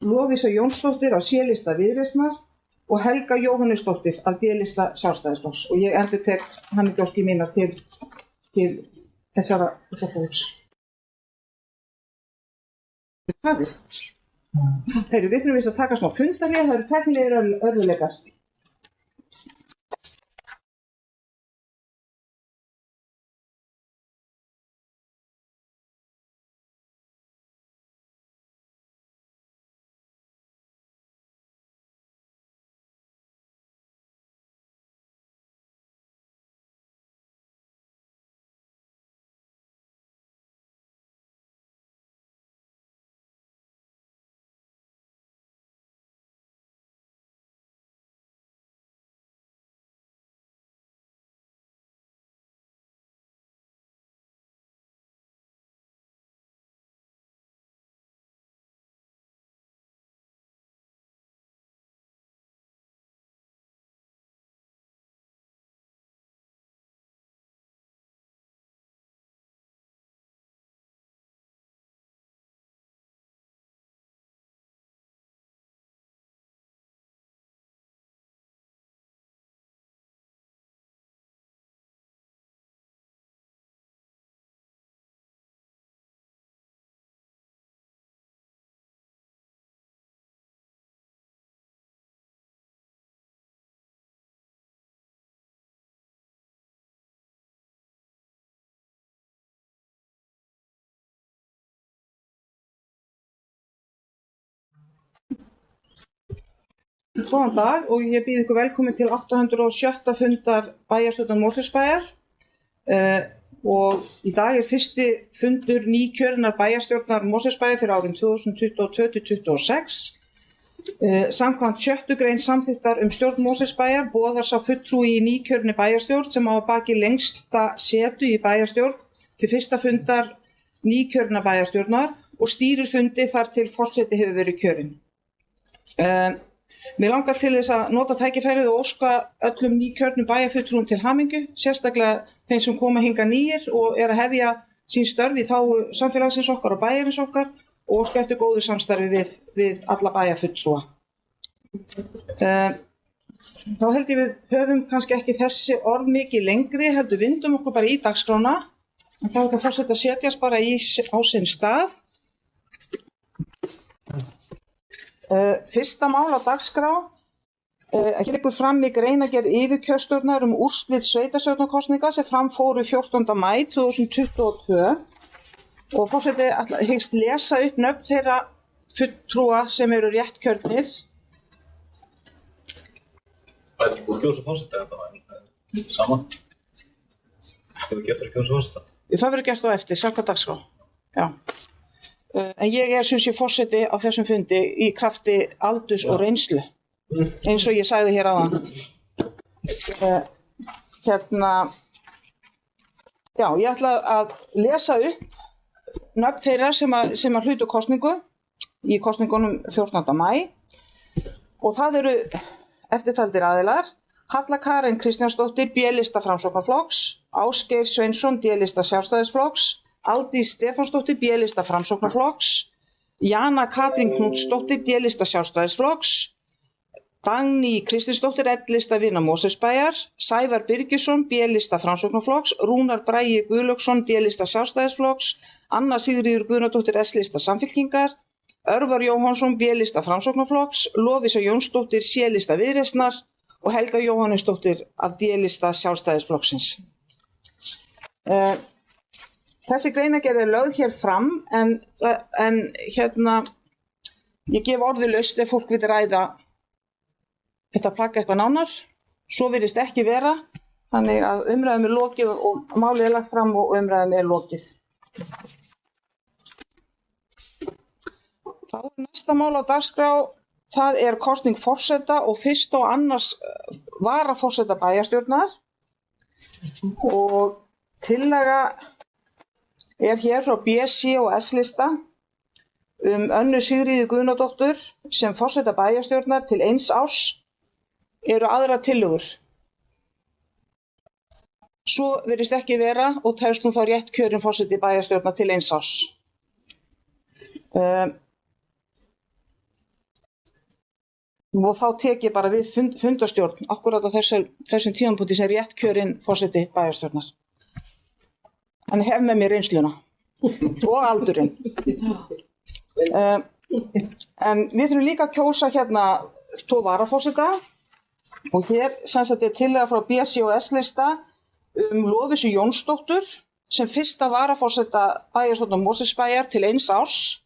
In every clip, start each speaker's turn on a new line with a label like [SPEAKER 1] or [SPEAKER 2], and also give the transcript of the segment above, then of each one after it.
[SPEAKER 1] Lovísa Jónsdóttir af C-lista Viðreisnar og Helga Jóhannesdóttir af D-lista Sjálfstæðisflokks. Og ég endurtek hamingjóskir mínar til þessa fólks. Við þurfum víst að taka smá fundarlega, það eru tæknilegir örðuleikar. Góðan dag og ég býð ykkur velkomin til 807. fundar bæjarstjórnar Mosfellsbæjar og í dag fyrsti fundur nýkjörinnar bæjarstjórnar Mosfellsbæjar fyrir árin 2022-2026. Samkvæmt 6. grein samþykktar stjórn Mosfellsbæjar boðar sá fulltrúi í nýkjörinni bæjarstjórn sem á að baki lengsta setu í bæjarstjórn til fyrsta fundar nýkjörinnar bæjarstjórnar og stýrir fundi þar til forseti hefur verið kjörinn. Mér langar til þess að nota tækifærið og óska öllum nýkjörnum bæjarfulltrúum til hamingju, sérstaklega þeim sem koma hingað nýir og að hefja sín störf í þágu samfélagsins okkar og bæjarins okkar og óska eftir góðu samstarfi við alla bæjarfulltrúa. Þá held ég við höfum kannski ekki þessi orð mikið lengri, heldur vindum okkur bara í dagskrána. En þá er það forseti að setjast bara á sinn stað. Fyrsta mál á dagskrá, hér liggur fram í greinargerð yfirkjörstjórnar úrslit sveitarstjórnarkosninga sem fram fóru 14. maí 2022 og forseti hyggst lesa upp nöfn þeirra fulltrúa sem eru réttkjörnir.
[SPEAKER 2] Það ekki búið að kjósa forseta þetta var saman. Hefur ekki eftir að kjósa forseta?
[SPEAKER 1] Það verður gert á eftir, samkvæmt dagskrá. Já. En ég sem sé forseti á þessum fundi í krafti aldurs og reynslu, eins og ég sagði hér áðan. Já, ég ætla að lesa upp nöfn þeirra sem að hlutu kosningu í kosningunum 14. maí og það eru eftirtaldir aðilar: Halla Karen Kristjánsdóttir, B-lista Framsóknarflokks, Ásgeir Sveinsson, D-lista Sjálfstæðisflokks, Aldís Stefánsdóttir, B-lista Framsóknarflokks, Jana Katrín Knútsdóttir, D-lista Sjálfstæðisflokks, Dagný Kristinsdóttir, L-lista Vina Mosfellsbæjar, Sævar Birgisson, B-lista Framsóknarflokks, Rúnar Bragi Guðlaugsson, D-lista Sjálfstæðisflokks, Anna Sigríður Guðnadóttir, S-lista Samfylkingar, Örvar Jóhannsson, B-lista Framsóknarflokks, Lovísa Jónsdóttir, C-lista Viðreisnar og Helga Jóhannesdóttir af D-lista Sjálfstæðisflokksins. Þessi greinargerð lögð hér fram en ég gef orðið laust ef fólk vill ræða þetta plagg eitthvað nánar. Svo virðist ekki vera, þannig að umræðum lokið og málið lagt fram og umræðum lokið. Þá næsta mál á dagskrá, það kosning forseta og fyrst og annars varaforseta bæjarstjórnar og tillaga hér frá B, C og S-lista Önnu Sigríði Guðnadóttur sem forseta bæjarstjórnar til 1 árs eru aðrar tillögur. Svo virðist ekki vera og telst nú þá rétt kjörinn forseti bæjarstjórnar til 1 árs. og þá tek ég bara við fundarstjórn akkurat á þessum tímapunkti sem rétt kjörinn forseti bæjarstjórnar. Hann hef með mér reynsluna og aldurinn. En við þurfum líka að kjósa hérna 2 varaforseta og hér sem sagt tillaga frá BCOS lista Lovísu Jónsdóttur sem fyrsta varaforseta bæjarstjórnar Mosfellsbæjar til 1 árs.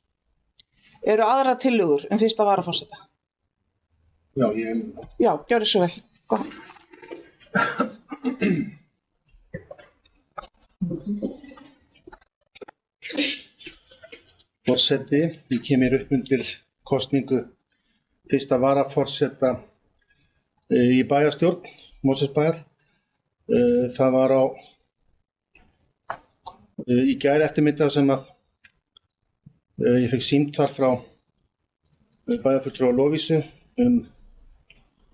[SPEAKER 1] Eru aðra tillögur fyrsta varaforseta?
[SPEAKER 3] Já,
[SPEAKER 1] Já, gjörðu svo vel. Gott.
[SPEAKER 3] Forseti, ég kemur upp undir kosningu fyrsta varaforseta í bæjarstjórn Mosfellsbæjar. Það var í gær eftirmiddag sem að ég fekk símtal frá bæjarfulltrúa Lovísu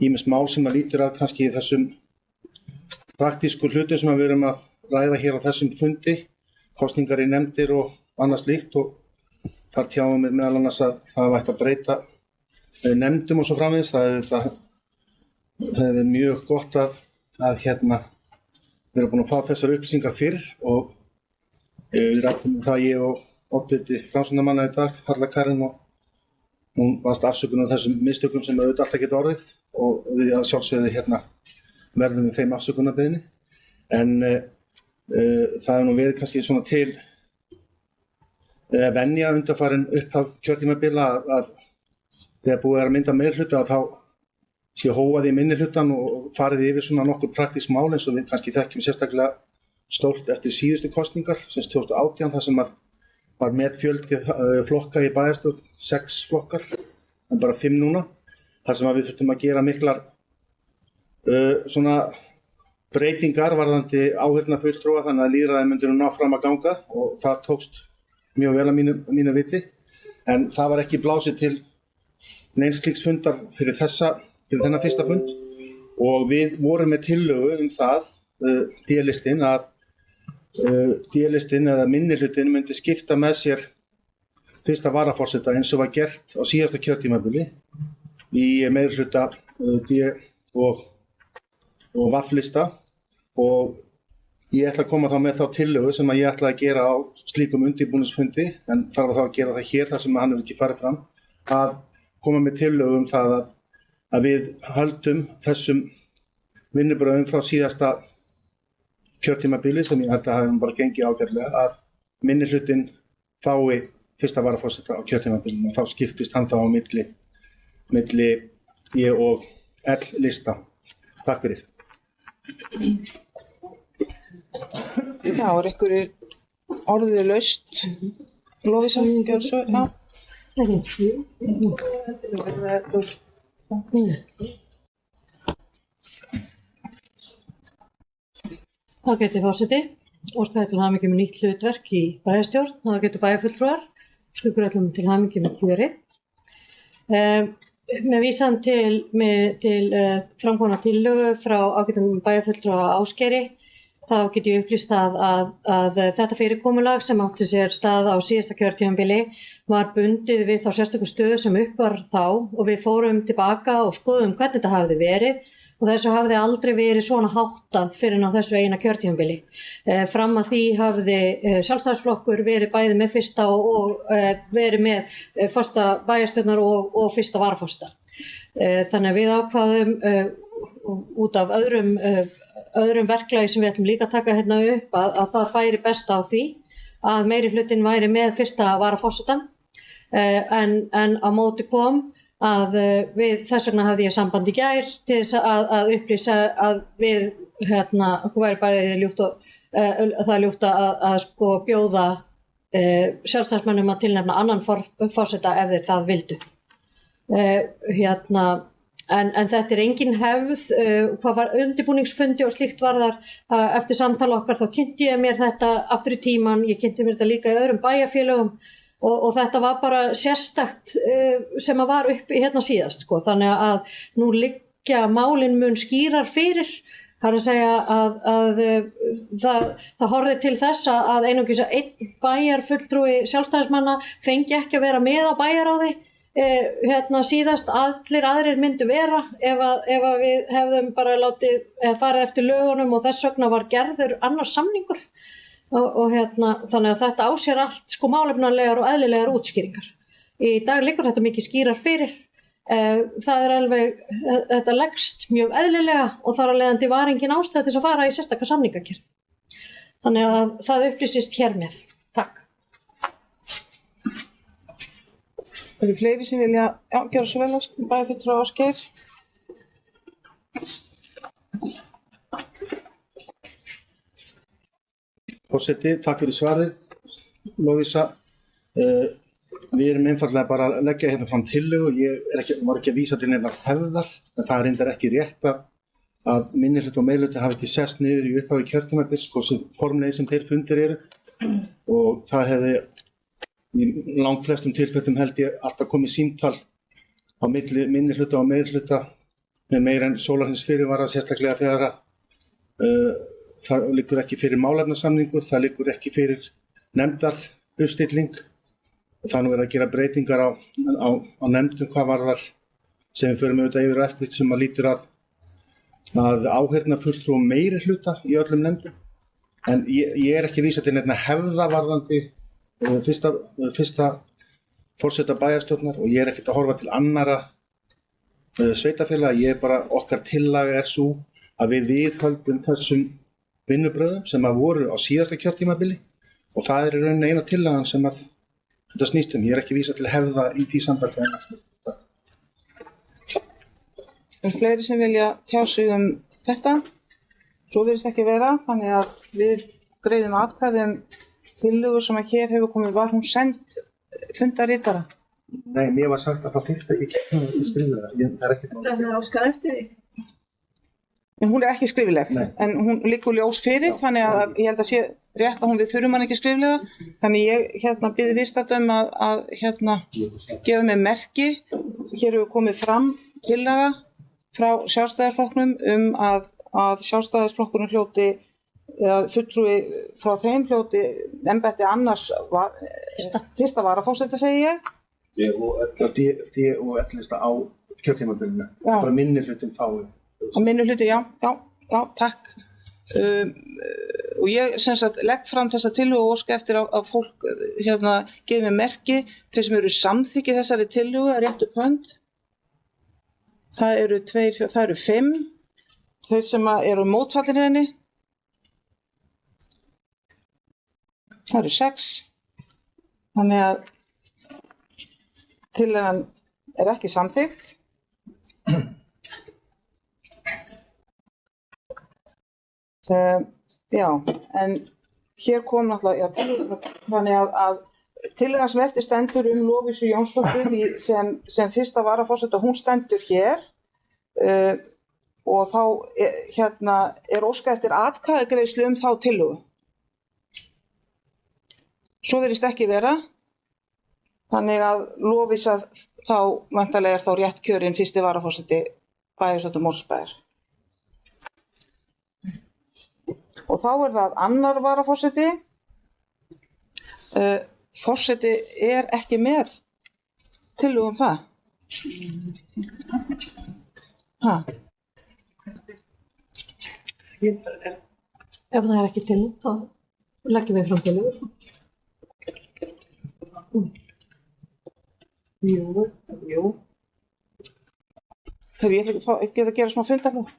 [SPEAKER 3] ýmis mál sem að lítur að kannski þessum praktísku hlutum sem við erum að ræða hér á þessum fundi, kosningar í nefndir og annað slíkt, og þar tjáum við meðal annars að það ætti að breyta nefndum og svo framvegis. Það er mjög gott að við erum búin að fá þessar upplýsingar fyrr og við rættum það ég og oddviti framsóknarmanna í dag, Harla Karen, og hún baðst afsökunar á þessum mistökum sem auðvitað alltaf geta orðið og við að sjálfsögðu verðum við þeim afsökunarbeiðni. En það er nú verið kannski svona til venja undanfarin upphaf kjörtímabila að þegar búið að mynda meirihluta að þá sé hófað í minnihlutan og farið yfir svona nokkur praktísk mál eins og við kannski þekkjum sérstaklega stórt eftir síðustu kosningar sem 2018 þar sem að var með fjöldi flokka í bæjarstjórn, 6 flokkar, en bara 5 núna. Þar sem að við þurftum að gera miklar svona breytingar varðandi áheyrnarfulltrúa þannig að lýðræðið myndi nú ná fram að ganga og það tókst mjög vel að mínu viti. En það var ekki blásið til neins slíks fundar fyrir þennan fyrsta fund og við vorum með tillögu það, D-listinn, að D-listinn eða minnihlutinn myndi skipta með sér fyrsta varaforseta eins og var gert á síðasta kjörtímabili í meirihluta D- og V-lista og ég ætla að koma þá með þá tillögu sem að ég ætla að gera á slíkum undirbúningsfundi en þarf þá að gera það hér þar sem hann hefur ekki farið fram að koma með tillögu það að við höldum þessum vinnubröðum frá síðasta kjörtímabili sem ég held að hafa bara gengið ágætlega að minnihlutinn fái fyrsta varaforseta á kjörtímabilinu og þá skiptist hann þá á milli ég og L-lista. Takk fyrir.
[SPEAKER 1] Já, einhverjir orðið laust. Lovísa, gjörðu svo.
[SPEAKER 4] Þá getur forseti óskaði til hamingju með nýtt hlutverk í bæjarstjórn og þá getur bæjarfulltrúar óskaði öllum til hamingju með kjörið. Með vísan til framkomna tillögu frá ágætum bæjarfulltrúa Ásgeiri þá get ég upplýst að þetta fyrirkomulag sem átti sér stað á síðasta kjörtímabili var bundið við þá sérstöku stöðu sem upp var þá og við fórum tilbaka og skoðum hvernig þetta hafði verið og þessu hafði aldrei verið svona háttað fyrir á þessu eina kjörtímabili. Fram að því hafði Sjálfstæðisflokkur verið bæði með fyrsta og verið með fyrsta bæjarstjórnar og fyrsta varaforseta. Þannig að við ákváðum út af öðrum verklagi sem við ætlum líka að taka hérna upp að það færi best á því að meirihlutinn væri með fyrsta varaforsetann en á móti kom að þess vegna hafði ég samband í gær til þess að upplýsa að við okkur væri bæði ljúft það ljúft að sko bjóða sjálfstæðismönnum að tilnefna annan forseta ef þeir það vildu. En þetta engin hefð, hvað var undirbúningsfundi og slíkt varðar eftir samtala okkar þá kynnti ég mér þetta aftur í tíman, ég kynnti mér þetta líka í öðrum bæjarfélögum og þetta var bara sérstakt sem að var uppi hérna síðast sko. Þannig að nú liggja málin mun skýrar fyrir, það er að segja að það horfði til þess að einungis einn bæjarfulltrúi sjálfstæðismanna fengi ekki að vera með á bæjarráði síðast allir aðrir myndu vera ef að við hefðum bara farið eftir lögunum og þess vegna var gerður annar samningur og þannig að þetta á sér allt sko málefnalegar og eðlilegar útskýringar. Í dag liggur þetta mikið skýrar fyrir. Það alveg, þetta leggst mjög eðlilega og þar að leiðandi var engin ástæða til að fara í sérstaka samningagerð. Þannig að það upplýsist hér með. Takk.
[SPEAKER 1] Eru fleiri sem vilja gera svo vel, bæjarfulltrúi Ásgeir?
[SPEAKER 3] Forseti, takk fyrir svarið, Lovísa. Við erum einfaldlega bara að leggja hérna fram tillögu. Ég var ekki að vísa til neinar hefðar, en það reyndar ekki rétt að minnihluti og meirihluti hafi ekki sest niður í upphafi kjörtímabils, hversu formlegir sem þeir fundir eru. Og það hefði í langflestum tilfellum held ég alltaf komið símtal á milli minnihluta og meirihluta með meira en sólarhrings fyrirvara, sérstaklega þegar það liggur ekki fyrir málefnasamningur, það liggur ekki fyrir nefndaruppstilling. Það er nú verið að gera breytingar á nefndum hvað varðar sem við förum auðvitað yfir og eftir sem að lítur að áheyrnarfulltrúum meirihluta í öllum nefndum. En ég er ekki að vísa til nefna hefða varðandi fyrsta forseta bæjarstjórnar og ég er ekkert að horfa til annara sveitarfélaga. Ég er bara, okkar tillaga er sú að við viðhöldum þessum vinnubröðum sem að voru á síðasta kjörtímabili og það er í rauninni eina tillagan sem að þetta snýst um. Ég er ekki að vísa til hefða í því sambandi.
[SPEAKER 1] Fleiri sem vilja tjá sig þetta? Svo virðist ekki vera, þannig að við greiðum atkvæði tillögu sem að hér hefur komið. Var hún send fundarritara?
[SPEAKER 3] Nei, mér var sagt að það þyrfti ekki skriflega. Það er ekkert mál.
[SPEAKER 1] Það er óskað eftir því. En hún er ekki skrifleg, en hún liggur ljós fyrir, þannig að ég held að sé rétt að við þurfum hann ekki skriflega. Þannig ég biði viðstadda að gefa mig merki. Hér hefur komið fram tillaga frá Sjálfstæðisflokknum að Sjálfstæðisflokkurinn hljóti fulltrúi frá þeim hljóti embætti annars fyrsta varaforseta, segi ég.
[SPEAKER 3] D og L-lista á kjörtímabilinu. Bara minnihlutin fái.
[SPEAKER 1] Minnihluti, já, takk. Og ég legg fram þessa tillögu og óska eftir að fólk gefi mér merki. Þeir sem eru samþykkið þessari tillögu rétt upp hönd. Það eru 5. Þeir sem eru mótfallir henni. Það eru 6. Þannig að tillagan er ekki samþykkt. En hér kom náttúrulega, þannig að tillagan sem eftir stendur Lovísu Jónsdóttur sem fyrsta varaforseta, hún stendur hér og þá er óskað eftir atkvæðagreiðslu þá tillögu. Svo virðist ekki vera, þannig að Lovísa þá væntanlega er þá rétt kjörin fyrsti varaforseti bæjarstjórnar Mosfellsbæjar. Og þá er það annar varaforseti. Forseti er ekki með tillögu það.
[SPEAKER 4] Ef það er ekki til, þá leggjum við fram tillögu. Jú.
[SPEAKER 1] Ég ætla ekki að gera smá fund af það.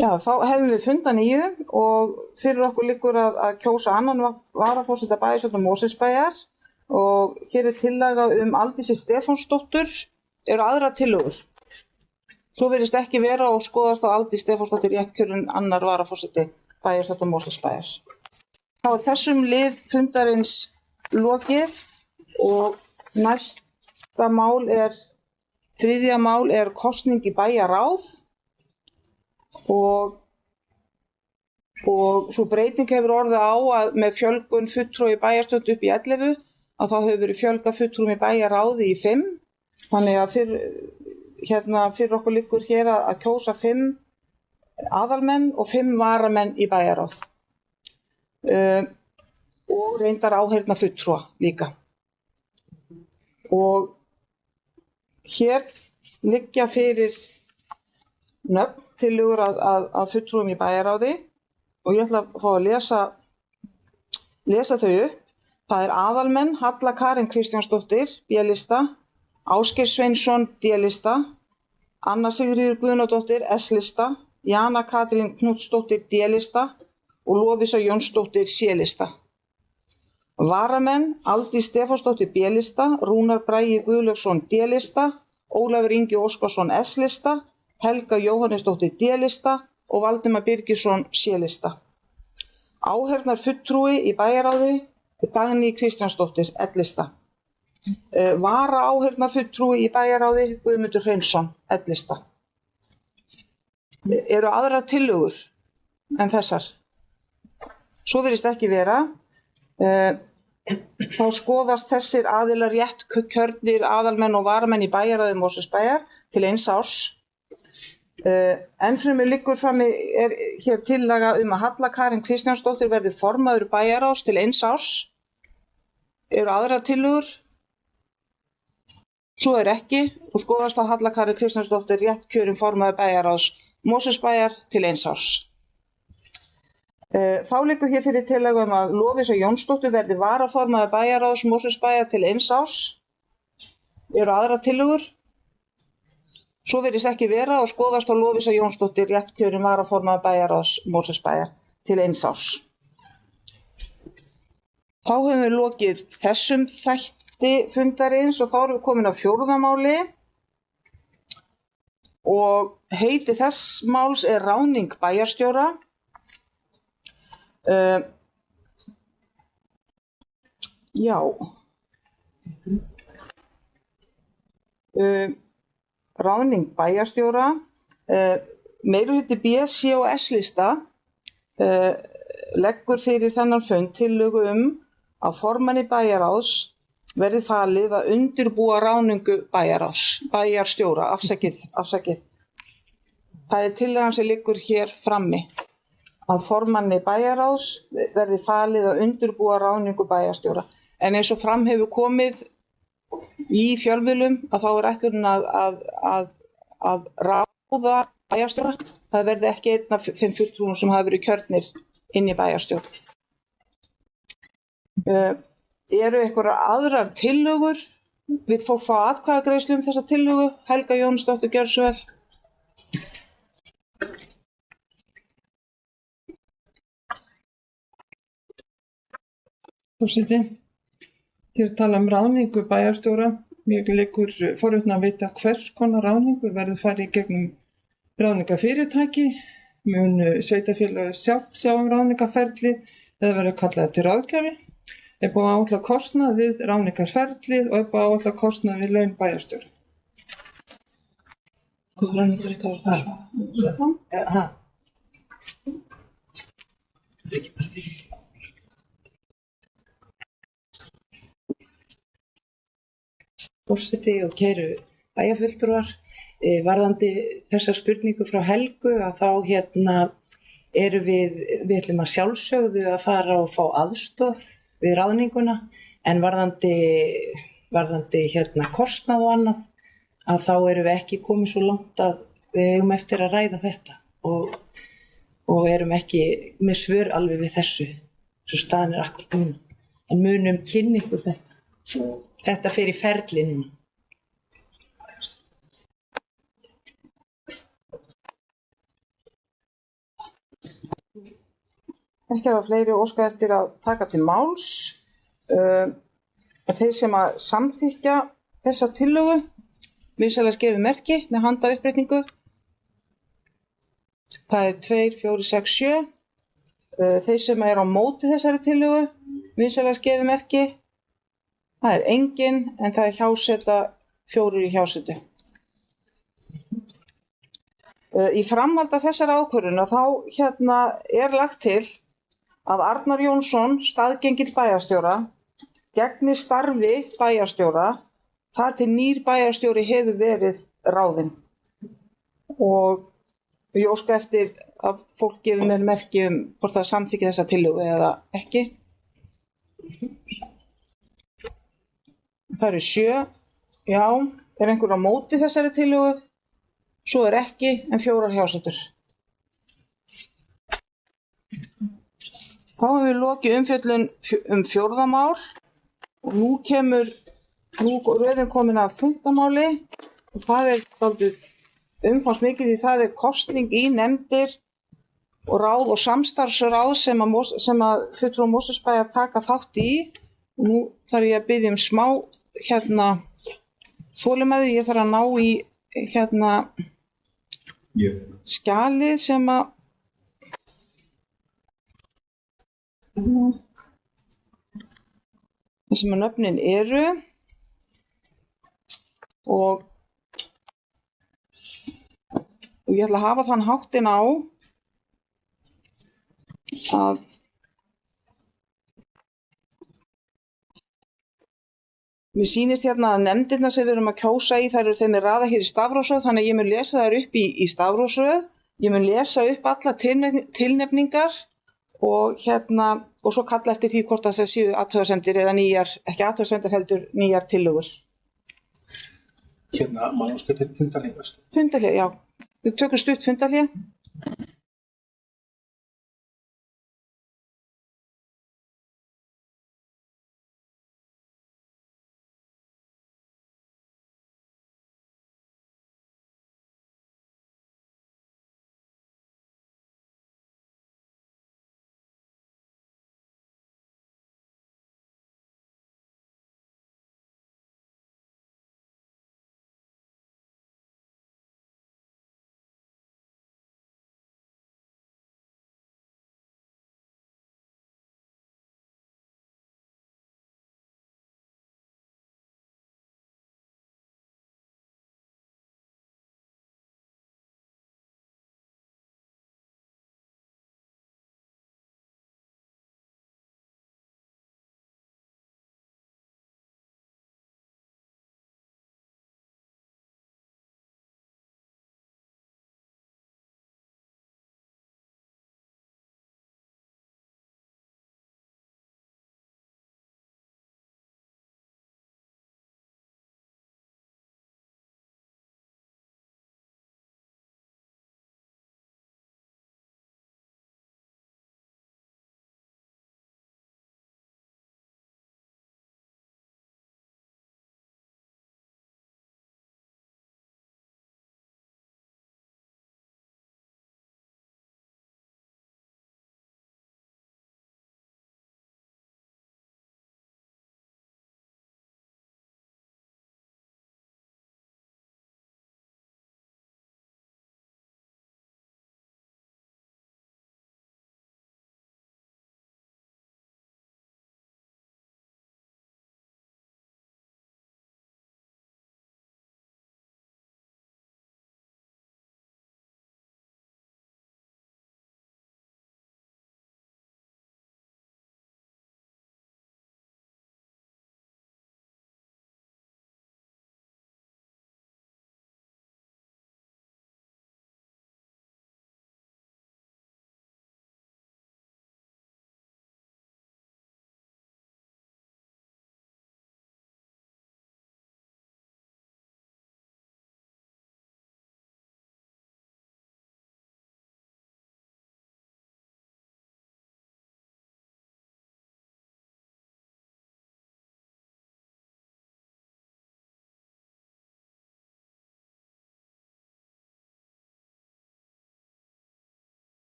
[SPEAKER 1] Já, þá hefum við funda 9 og fyrir okkur liggur að kjósa annan varaforseta bæjarstjórnar Mosfellsbæjar og hér tillaga Aldísi Stefánsdóttur. Eru aðrar tillögur? Svo virðist ekki vera og skoðast á Aldís Stefánsdóttir réttkjörin annar varaforseti bæjarstjórnar Mosfellsbæjar. Þá þessum lið fundarins lokið og næsta mál þriðja mál kosning í bæjarráð og svo breyting hefur orðið á að með fjölgun fulltrúa í bæjarstjórn upp í 11 að þá hefur verið fjölgað fulltrúum í bæjarráði í 5. Þannig að fyrir okkur liggur hér að kjósa 5 aðalmenn og 5 varamenn í bæjarráð og reyndar áheyrna fulltrúa líka. Og hér liggja fyrir nöfn tillögur að fulltrúum í bæjarráði og ég ætla að fá að lesa þau upp. Það aðalmenn Halla Karen Kristjánsdóttir, B-lista, Ásgeir Sveinsson, D-lista, Anna Sigríður Guðnadóttir, S-lista, Jana Katrín Knútsdóttir, D-lista og Lovísa Jónsdóttir, C-lista. Varamenn Aldís Stefánsdóttir, B-lista, Rúnar Bragi Guðlaugsson, D-lista, Ólafur Ingi Óskarsson, S-lista, Helga Jóhannesdóttir, D-lista og Valdimar Birgisson, C-lista. Áheyrnar fulltrúi í bæjarráði Dagný Kristjánsdóttir, L-lista. Vara áheyrnar fulltrúi í bæjarráði Guðmundur Hreinsson, L-lista. Eru aðrar tillögur en þessar? Svo virðist ekki vera. Þá skoðast þessir aðilar rétt kjörnir aðalmenn og varamenn í bæjarráði Mosfellsbæjar til 1 árs. Ennfremur liggur frammi hér tillaga að Halla Karen Kristjánsdóttir verði formaður bæjarráðs til 1 árs. Eru aðrar tillögur? Svo ekki og skoðast á Halla Karen Kristjánsdóttir rétt kjörin formaður bæjarráðs Mosfellsbæjar til 1 árs. Þá liggur hér fyrir tillaga að Lovísa Jónsdóttir verði varaformaður bæjarráðs Mosfellsbæjar til 1 árs. Eru aðrar tillögur? Svo virðist ekki vera og skoðast á Lovísa Jónsdóttir rétt kjörin varaformaður bæjarráðs Mosfellsbæjar til 1 árs. Þá höfum við lokið þessum þætti fundarins og þá erum við komin á 4. máli og heiti þess máls ráðning bæjarstjóra. Ráðning bæjarstjóra. Meirihluti B, C og S-lista leggur fyrir þennan fund tillögu að formanni bæjarráðs verði falið að undirbúa ráðningu bæjarstjóra, afsakið. Það tillagan sem liggur hér frammi, að formanni bæjarráðs verði falið að undirbúa ráðningu bæjarstjóra. En eins og fram hefur komið í fjölmiðlum að þá ætlunin að ráða bæjarstjóra. Það verði ekki einn af þeim fulltrúum sem hafa verið kjörnir inn í bæjarstjórn. Eru einhverjar aðrar tillögur? Vill fólk fá atkvæðagreiðslu þessa tillögu? Helga Jónsdóttir, gjörðu svo vel.
[SPEAKER 5] Forseti, hér tala ráðningu bæjarstjóra. Mér liggur forvitni að vita hvers konar ráðningu verður farið í gegnum ráðningafyrirtæki. Mun sveitarfélagið sjálft sjá ráðningaferlið eða verður kallað til ráðgjafi? Búið að áætla kostnað við ráðningarferlið og búið að áætla kostnað við laun bæjarstjóra.
[SPEAKER 1] Góð ráðningur ekki að vera
[SPEAKER 6] Forseti og kæru bæjarfulltrúar, varðandi þessa spurningu frá Helgu að þá erum við ætlum að sjálfsögðu að fara og fá aðstoð við ráðninguna, en varðandi kostnað og annað að þá erum við ekki komið svo langt að við eigum eftir að ræða þetta og erum ekki með svör alveg við þessu, svo staðan akkurat núna, en munum kynningu þetta fer í ferli núna.
[SPEAKER 1] Ekki hafa fleiri óskað eftir að taka til máls. Þeir sem að samþykkja þessa tillögu vinsamlegast gefi merki með handauppréttingu. Það er 2, 4, 6, 7. Þeir sem eru á móti þessari tillögu vinsamlegast gefi merki. Það er engin, en það er hjáseta 4 í hjásetu. Í framhaldi af þessari ákvörðun þá er lagt til að Arnar Jónsson, staðgengill bæjarstjóra, gegni starfi bæjarstjóra þar til nýr bæjarstjóri hefur verið ráðinn. Og ég óska eftir að fólk gefi mér merki hvort það samþykki þessa tillögu eða ekki. Það eru 7. Já, er einhver á móti þessari tillögu? Svo er ekki, en 4 hjásetur. Þá hefur við lokið umfjöllun 4. mál og nú röðin komin af 5. máli og það er dálítið umfangsmikið því það er kosning í nefndir og ráð og samstarfsráð sem að fulltrúar Mosfellsbæjar taka þátt í. Og nú þarf ég að biðja smá þolinmæði, ég þarf að ná í skjalið sem að nöfnin eru og ég ætla að hafa þann háttinn á að mér sýnist að nefndirnar sem við erum að kjósa í, þær eru þeim er raðað hér í stafrófsröð, þannig að ég mun lesa þær upp í stafrófsröð. Ég mun lesa upp alla tilnefningar og svo kalla eftir því hvort það séu athugasemdir eða nýjar, ekki athugasemdir heldur nýjar tillögur.
[SPEAKER 3] Má ég spyrja til fundarhlé?
[SPEAKER 1] Fundarhlé, já. Við tökum stutt fundarhlé.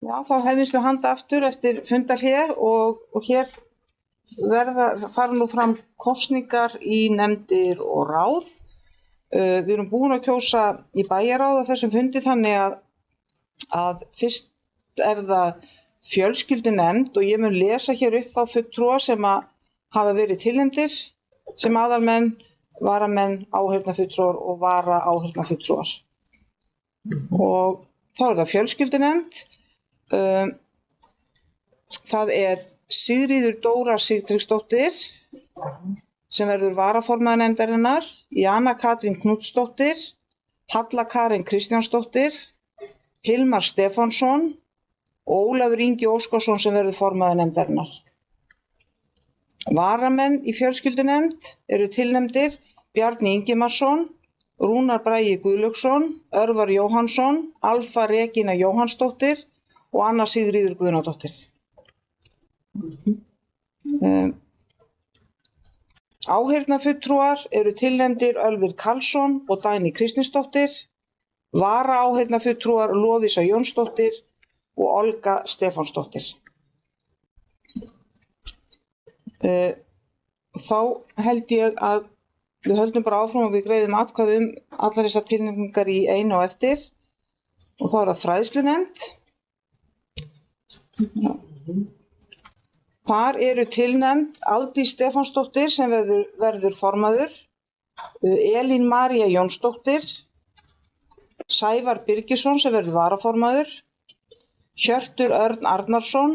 [SPEAKER 1] Já, þá hefjumst við handa aftur eftir fundarhlé og hér fara nú fram kosningar í nefndir og ráð. Við erum búin að kjósa í bæjarráð á þessum fundi þannig að fyrst það fjölskyldunefnd og ég mun lesa hér upp þá fulltrúa sem hafa verið tilnefndir sem aðalmenn, varamenn, áheyrnarfulltrúar og vara-áheyrnarfulltrúar. Og þá það fjölskyldunefnd. Það Sigríður Dóra Sigtryggsdóttir sem verður varaformaður nefndarinnar, Jana Katrín Knútsdóttir, Halla Karen Kristjánsdóttir, Hilmar Stefánsson og Ólafur Ingi Óskarsson sem verður formaður nefndarinnar. Varamenn í fjölskyldunefnd eru tilnefndir Bjarni Ingimarsson, Rúnar Bragi Guðlaugsson, Örvar Jóhannsson, Alfa Regína Jóhannsdóttir og Anna Sigríður Guðnadóttir. Áheyrnarfulltrúar eru tilnefndir Ölvir Karlsson og Dagný Kristinsdóttir, vara-áheyrnarfulltrúar Lovísa Jónsdóttir og Olga Stefánsdóttir. Þá held ég að við höldum bara áfram og við greiðum atkvæði allar þessar tilnefningar í einu á eftir og þá það fræðslunefnd. Þar eru tilnefnd Aldís Stefánsdóttir sem verður formaður, Elín María Jónsdóttir, Sævar Birgisson sem verður varaformaður, Hjörtur Örn Arnarsson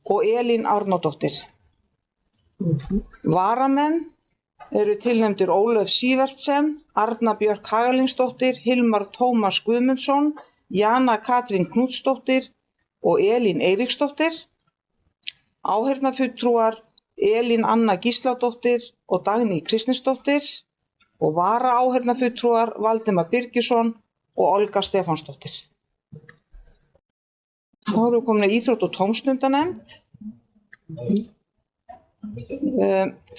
[SPEAKER 1] og Elín Árnadóttir. Varamenn eru tilnefndir Ólöf Sívertsen, Arna Björk Hagalinsdóttir, Hilmar Tómas Guðmundsson, Jana Katrín Knútsdóttir og Elín Eiríksdóttir. Áheyrnarfulltrúar Elín Anna Gísladóttir og Dagný Kristinsdóttir og vara-áheyrnarfulltrúar Valdimar Birgisson og Olga Stefánsdóttir. Þá erum við komin að íþrótt- og tómstundanefnd.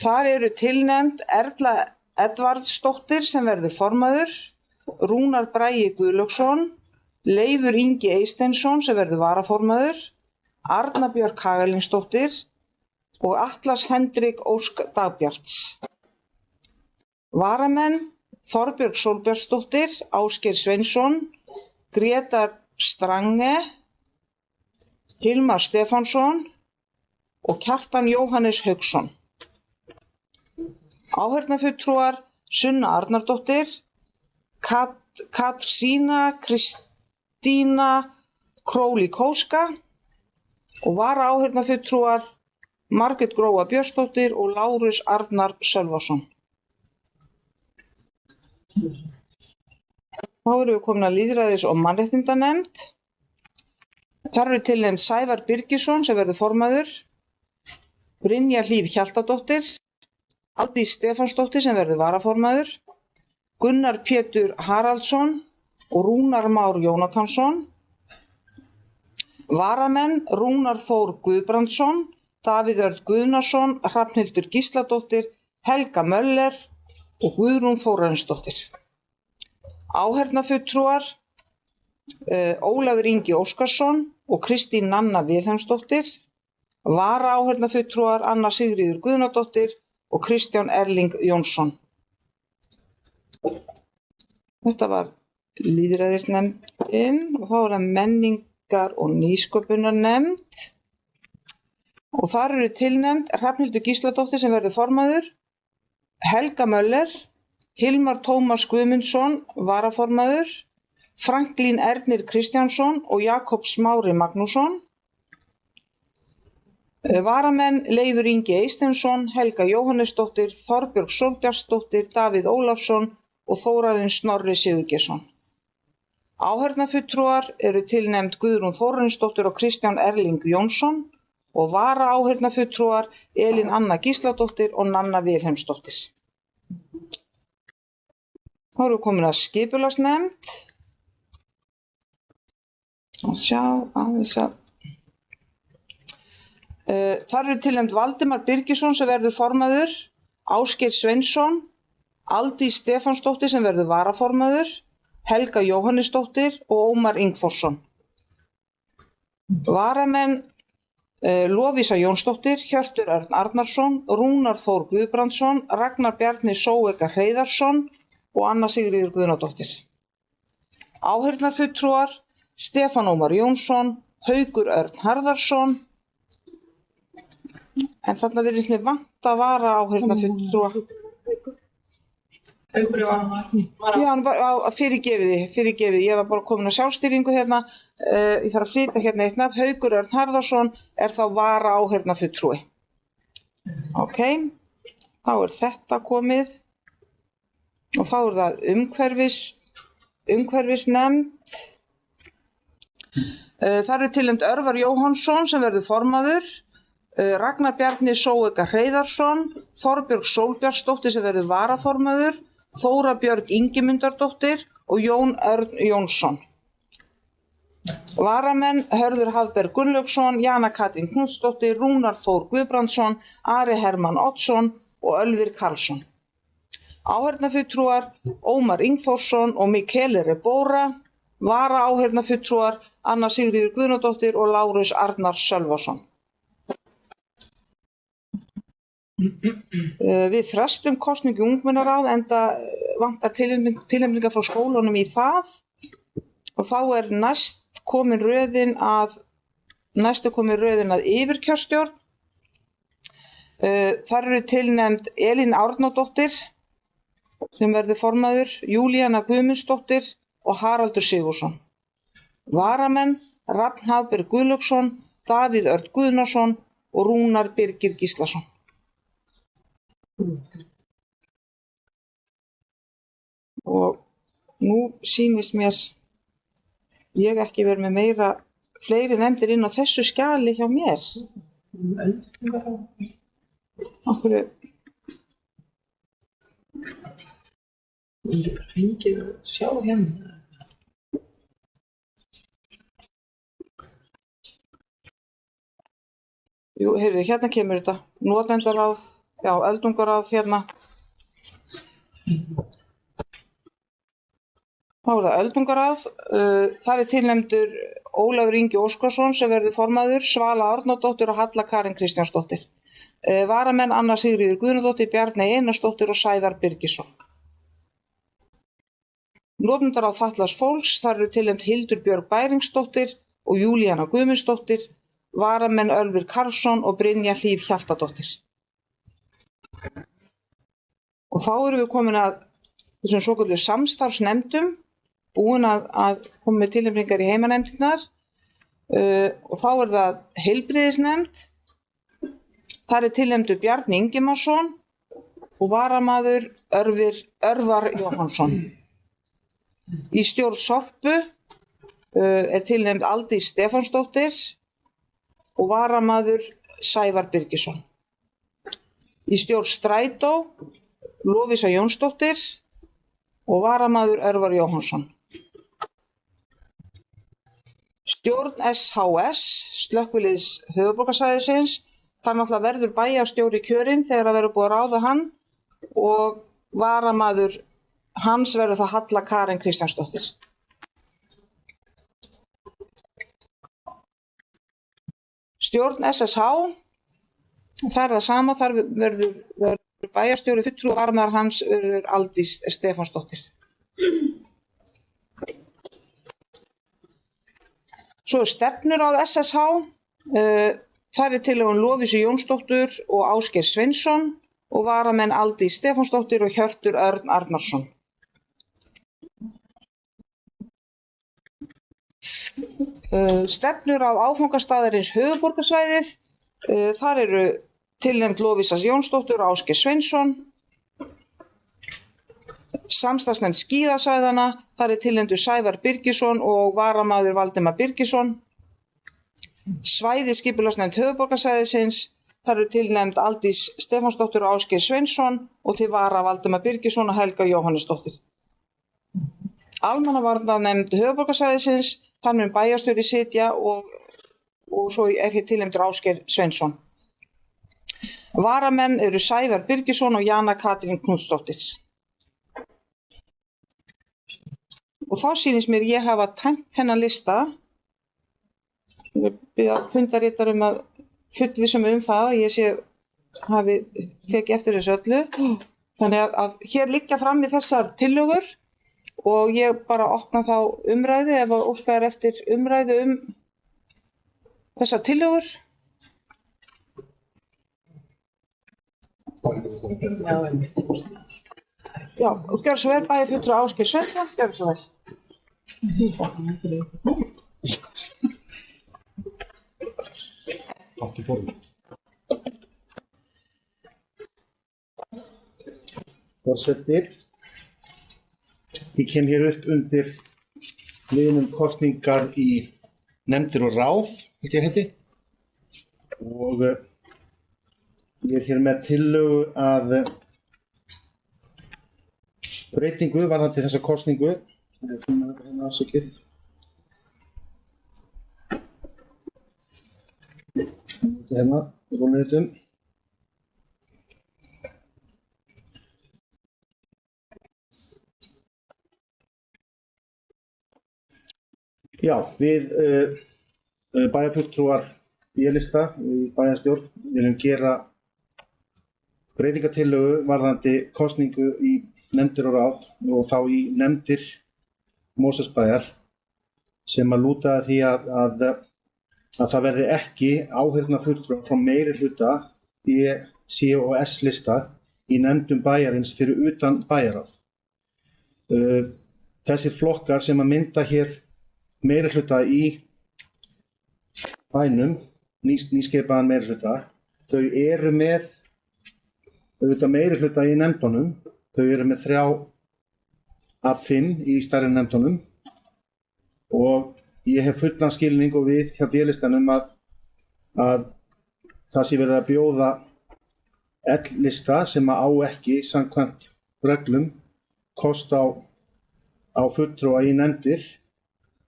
[SPEAKER 1] Þar eru tilnefnd Erla Edvardsdóttir sem verður formaður, Rúnar Bragi Guðlaugsson, Leifur Ingi Eysteinsson sem verður varaformaður, Arna Björk Hagalinsdóttir og Atlas Hendrik Ósk Dagbjarts. Varamenn Þorbjörg Sólbjartsdóttir, Ásgeir Sveinsson, Grétar Strange, Hilmar Stefánsson og Kjartan Jóhannes Hauksson. Áheyrnarfulltrúar Sunna Arnardóttir, Katrína Kristína Królikóska og vara-áheyrnarfulltrúar Margrét Gróa Björnsdóttir og Lárus Arnar Sölvason. Þá erum við komin að lýðræðis- og mannréttindanefnd. Þar eru tilnefnd Sævar Birgisson sem verður formaður, Brynja Hlíf Hjaltadóttir, Aldís Stefánsdóttir sem verður varaformaður, Gunnar Pétur Haraldsson og Rúnar Már Jónatansson. Varamenn Rúnar Þór Guðbrandsson, Davíð Örn Guðnason, Hrafnhildur Gísladóttir, Helga Möller og Guðrún Þórarinsdóttir. Áheyrnarfulltrúar Ólafur Ingi Óskarsson og Kristín Nanna Vilhelmsdóttir, vara-áheyrnarfulltrúar Anna Sigríður Guðnadóttir og Kristján Erling Jónsson. Þetta var lýðræðisnefndin og þá er það menningar- og nýsköpunarnefnd og þar eru tilnefnd Hrafnhildur Gísladóttir sem verður formaður, Helga Möller, Hilmar Tómas Guðmundsson varaformaður, Franklín Ernir Kristjánsson og Jakob Smári Magnússon. Varamenn Leifur Ingi Eysteinsson, Helga Jóhannesdóttir, Þorbjörg Sólbjartsdóttir, Davíð Ólafsson og Þórarinn Snorri Sigurgeirsson. Áheyrnarfulltrúar eru tilnefnd Guðrún Þórarinsdóttir og Kristján Erling Jónsson og vara-áheyrnarfulltrúar Elín Anna Gísladóttir og Nanna Vilhelmsdóttir. Þá erum við komin að skipulagsnefnd. Þar eru tilnefnd Valdimar Birgisson sem verður formaður, Ásgeir Sveinsson, Aldís Stefánsdóttir sem verður varaformaður, Helga Jóhannesdóttir og Ómar Ingþórsson. Varamenn Lovísa Jónsdóttir, Hjörtur Örn Arnarsson, Rúnar Þór Guðbrandsson, Ragnar Bjarni Sóeka Hreiðarsson og Anna Sigríður Guðnadóttir. Áheyrnarfulltrúar Stefán Ómar Jónsson, Haukur Örn Harðarsson, en þarna virðist mér vanta að vara áheyrnarfulltrúa.
[SPEAKER 6] Haukur var
[SPEAKER 1] Já, hann var fyrirgefið, ég var bara komin á sjálfstýringu hérna, ég þarf að flytja hérna eitt nafn, Haukur Örn Harðarsson er þá vara áheyrnarfulltrúi. Ok, þá er þetta komið og þá er það umhverfisnefnd. Það eru tilnefnd Örvar Jóhannsson sem verður formaður, Ragnar Bjarni Sóeka Hreiðarsson, Þorbjörg Sólbjartsdóttir sem verður varaformaður, Þóra Björg Ingimundardóttir og Jón Örn Jónsson. Varamenn Hörður Hafberg Gunnlaugsson, Jana Katrín Knútsdóttir, Rúnar Þór Guðbrandsson, Ari Hermann Oddsson og Ölvir Karlsson. Áheyrnarfulltrúar Ómar Ingþórsson og Mikele Rebóra, vara áheyrnarfulltrúar Anna Sigríður Guðnadóttir og Lárus Arnar Sölvason. Við frestum kosningu í ungmennaráð enda vantar tilnefningar frá skólunum í það og þá er næstu komin röðin að yfirkjörstjórn. Þar eru tilnefnd Elín Árnadóttir sem verður formaður, Júlíana Guðmundsdóttir og Haraldur Sigurðsson. Varamenn Rafn Hafberg Guðlaugsson, Davíð Örn Guðnason og Rúnar Birgir Gíslason. Og nú sýnist mér ég ekki verið með fleiri nefndir inn á þessu skjali hjá mér. Okkur
[SPEAKER 6] Ég bara fengið að sjá hérna.
[SPEAKER 1] Jú, heyrðu, hérna kemur þetta. Notendaráð, já, öldungaráð hérna. Þá er það öldungaráð. Þar er tilnefndur Ólafur Ingi Óskarsson sem verður formaður, Svala Árnadóttir og Halla Karen Kristjánsdóttir. Varamenn Anna Sigríður Guðnadóttir, Bjarney Einarsdóttir og Sævar Birgisson. Notendaráð fatlaðs fólks, þar eru tilnefnd Hildur Björg Bæringsdóttir og Júlíana Guðmundsdóttir, varamenn Ölvir Karlsson og Brynja Hlíf Hjaltadóttir. Og þá erum við komin að þessum svokölluðu samstarfsnefndum, búin að koma með tilnefningar í heimanefndirnar og þá er það heilbrigðisnefnd. Þar er tilnefndur Bjarni Ingimarsson og varamaður Örvar Jóhannsson. Í stjórn Sorpu er tilnefnd Aldís Stefánsdóttir og varamaður Sævar Birgisson. Í stjórn Strætó Lovísa Jónsdóttir og varamaður Örvar Jóhannsson. Stjórn SHS, Slökkviliðs höfuðborgarsvæðisins, þar náttúrulega verður bæjarstjóri kjörinn þegar það verður búið að ráða hann og varamaður hans verður það Halla Karen Kristjánsdóttir. Stjórn SSH, það er það sama, þar verður bæjarstjóri fulltrúi og varamaður hans verður Aldís Stefánsdóttir. Svo er stefnuráð SSH, þar er tilnefnd Lovísu Jónsdóttur og Ásgeir Sveinsson og varamenn Aldís Stefánsdóttir og Hjörtur Örn Arnarsson. Stefnuráð áfangastaðarins höfuðborgarsvæðið, þar eru tilnefnd Lovísa Jónsdóttur og Ásgeir Sveinsson. Samstarfsnefnd skíðasvæðanna, þar er tilnefndur Sævar Birgisson og varamaður Valdimar Birgisson. Svæðisskipulagsnefnd höfuðborgarsvæðisins, þar eru tilnefnd Aldís Stefánsdóttir og Ásgeir Sveinsson og til vara Valdimar Birgisson og Helga Jóhannesdóttir. Almannavarnanefnd höfuðborgarsvæðisins, þar mun bæjarstjóri sitja og svo er hér tilnefndur Ásgeir Sveinsson. Varamenn eru Sævar Birgisson og Jana Katrín Knútsdóttir. Og þá sýnist mér ég hafa tæmt þennan lista Ég biðja fundarritara að fullvissa mig það að ég hafi tekið eftir þessu öllu. Þannig að hér liggja frammi þessar tillögur og ég bara opna þá umræðu ef óskað eftir umræðu þessar tillögur. Já, og gjör svo vel, bæjarfulltrúi Ásgeir Sveinsson, gjör svo vel.
[SPEAKER 3] Forseti, ég kem hér upp undir liðnum kosningar í nefndir og ráð, ekki heiti, og ég hér með tillögu að breytingu varðandi þessa kosningu. Ég finna þetta hérna afsakið. Hérna, rúmið þetta. Já, við bæjarfulltrúar B-lista í bæjarstjórn viljum gera breytingatillögu varðandi kosningu í nefndir og ráð og þá í nefndir Mosfellsbæjar sem að lúta að því að það verði ekki áheyrnarfulltrúar frá meirihluta B, C og S lista í nefndum bæjarins fyrir utan bæjarráð. Þessir flokkar sem að mynda hér meirihluta í bænum, nýskipaðan meirihluta, þau eru með auðvitað meirihluta í nefndunum, þau eru með 3 af 5 í stærri nefndunum og ég hef fullan skilning og við hjá D-listanum að það sé verið að bjóða L-lista sem á ekki samkvæmt reglum kost á fulltrúa í nefndir,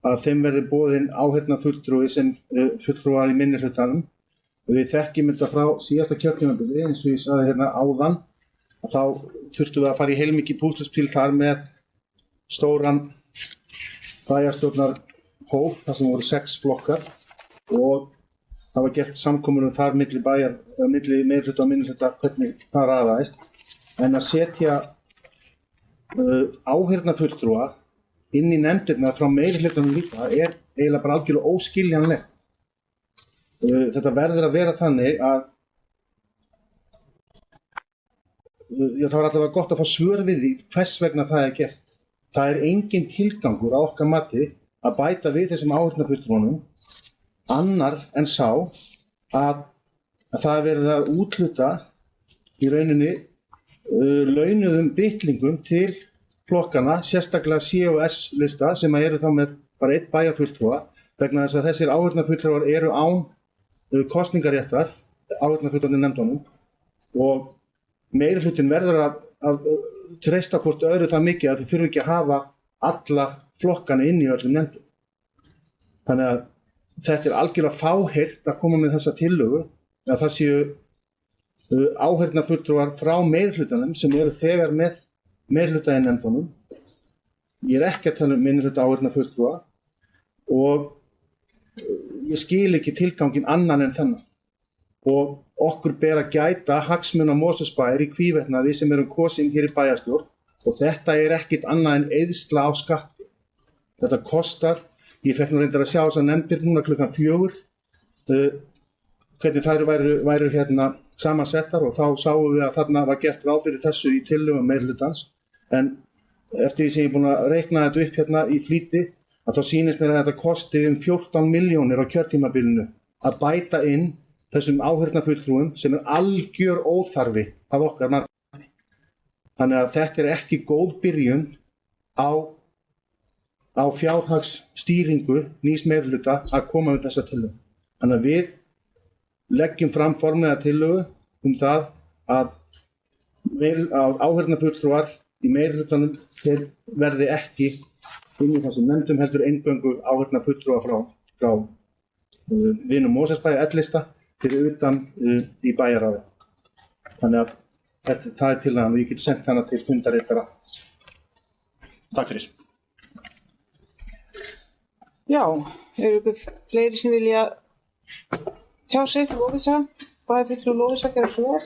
[SPEAKER 3] að þeim verði boðinn áheyrnarfulltrúi sem fulltrúar í minnihlutanum. Við þekkjum þetta frá síðasta kjörtímabili, eins og ég sagði hérna áðan, að þá þurftum við að fara í heilmikið púsluspil þar með stóran bæjarstjórnarhóp, þar sem voru 6 flokkar og það var gert samkomulag þar milli meirihluta og minnihluta hvernig það raðaðist. En að setja áheyrnarfulltrúa inn í nefndirnar frá meirihlutanum líka er eiginlega bara algjörlega óskiljanlegt. Þetta verður að vera þannig að það var alltaf gott að fá svör við því hvers vegna það er gert. Það er engin tilgangur á okkar mati að bæta við þessum áheyrnarfulltrúunum annar en sá að það er verið að úthluta í rauninni launuðum bitlingum til flokkana, sérstaklega C og S lista sem eru þá með bara 1 bæjarfulltrúa vegna þess að þessir áheyrnarfulltrúar eru án kosningaréttar, áheyrnarfulltrúarnir nefndunum og meirihlutin verður að treysta hvort öðru það mikið að þau þurfi ekki að hafa alla flokkana inn í öllum nefndum. Þannig að þetta er algjörlega fáheyrt að koma með þessa tillögu að það séu áheyrnarfulltrúar frá meirihlutanum sem eru þegar með meirihluta í nefndunum. Ég er ekki að tala um minnihluta áheyrnarfulltrúa og ég skil ekki tilganginn annan en þennan. Og okkur ber að gæta hagsmuna Mosfellsbæjar í hvívetna við sem erum kosin hér í bæjarstjórn og þetta er ekkit annað en eyðsla á skatti. Þetta kostar, ég fekk nú reyndar að sjá þess að nefndir núna klukkan 4 hvernig þær væru hérna samansettar og þá sáum við að þarna var gert ráð fyrir þessu í tillögum meirihlutans en eftir því sem ég er búin að reikna þetta upp hérna í flýti að þá sýnist mér að þetta kosti 14 milljónir á kjörtímabilinu að bæta inn þessum áheyrnarfulltrúum sem er algjör óþarfi af okkar mati. Þannig að þetta er ekki góð byrjun á fjárhagsstýringu nýs meirihluta að koma við þessa tillögu. Þannig að við leggjum fram formlega tillögu það að áheyrnarfulltrúar í meirihlutanum þeir verði ekki inn í þessum nefndum heldur eingöngu áheyrnarfulltrúa frá vinum Mosfellsbæjar L-lista fyrir utan í bæjarráði. Þannig að það er tillagan og ég get sent hana til fundarritara. Takk fyrir.
[SPEAKER 1] Já, eru ykkur fleiri sem vilja tjá sig, Lovísa, bæjarfulltrúi Lovísa, gerðu svo vel.